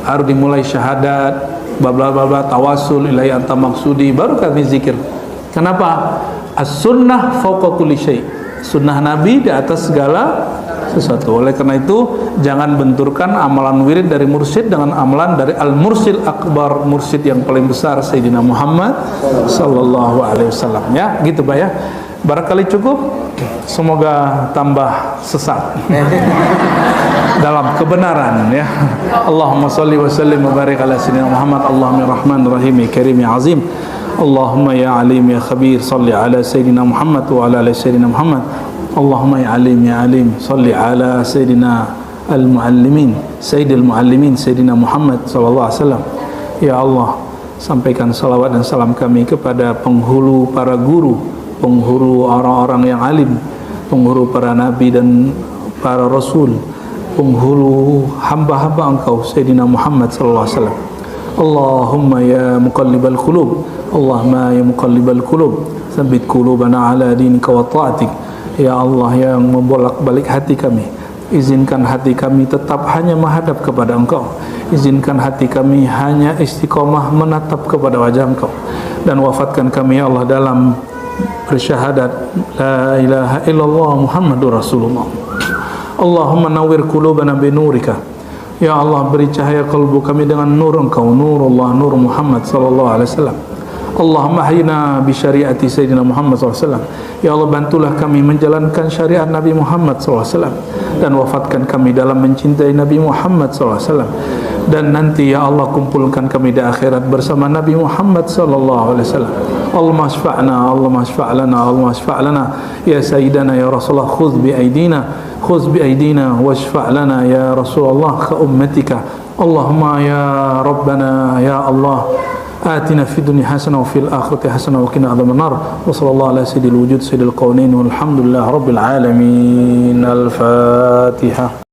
Harus dimulai syahadat, bla bla bla, tawasul ilai anta maksudi, baru kami zikir. Kenapa? As-sunnah fawqa kulli syai'. Sunnah Nabi di atas segala sesuatu. Oleh karena itu jangan benturkan amalan wirid dari mursyid dengan amalan dari al-mursyid akbar, mursyid yang paling besar Sayyidina Muhammad sallallahu alaihi wasallam. Ya, gitu Pak ya. Barangkali cukup. Semoga tambah sesat dalam kebenaran, ya. Allahumma salli wa sallim wa barik ala sayyidina Muhammad. Allahumma rahmanir rahim karim ya azim. Allahumma ya alim ya khabir, salli ala sayyidina Muhammad wa ala ali sayyidina Muhammad. Allahumma ya alim, salli ala sayyidina al-muallimin, sayyidil muallimin sayyidina Muhammad sallallahu alaihi wasallam. Ya Allah, sampaikan salawat dan salam kami kepada penghulu para guru, penghulu orang-orang yang alim, penghulu para nabi dan para rasul, penghulu hamba-hamba Engkau Sayyidina Muhammad sallallahu alaihi wasallam. Allahumma ya muqallibal qulub, Allahumma ya muqallibal qulub, tsabbit qulubana ala dinika wa ta'atik. Ya Allah yang membolak-balik hati kami, izinkan hati kami tetap hanya menghadap kepada Engkau. Izinkan hati kami hanya istiqomah menatap kepada wajah Engkau, dan wafatkan kami ya Allah dalam bersyahadat la ilaha illallah Muhammadur Rasulullah. Allahumma nawwir qulubana binurika. Ya Allah, beri cahaya kalbu kami dengan nur Engkau, nurullah, nur Muhammad sallallahu alaihi wasallam. Allahumma ahyina bi syariati sayyidina Muhammad sallallahu alaihi wasallam. Ya Allah, bantulah kami menjalankan syariat Nabi Muhammad sallallahu alaihi wasallam, dan wafatkan kami dalam mencintai Nabi Muhammad sallallahu alaihi wasallam. Dan nanti ya Allah, kumpulkan kami di akhirat bersama Nabi Muhammad sallallahu alaihi wasallam. Allahumma syfa'na, Allahumma syfa'lana, Allahumma syfa'lana ya sayyidana ya Rasulullah, khudh bi aidina wa syfa'lana ya Rasulullah ka ummatika. Allahumma ya Rabbana ya Allah, آتنا في الدنيا حسنة وفي الآخرة حسنة وقنا عذاب النار. وصلى الله على سيد الوجود سيد القونين والحمد لله رب العالمين. الفاتحة.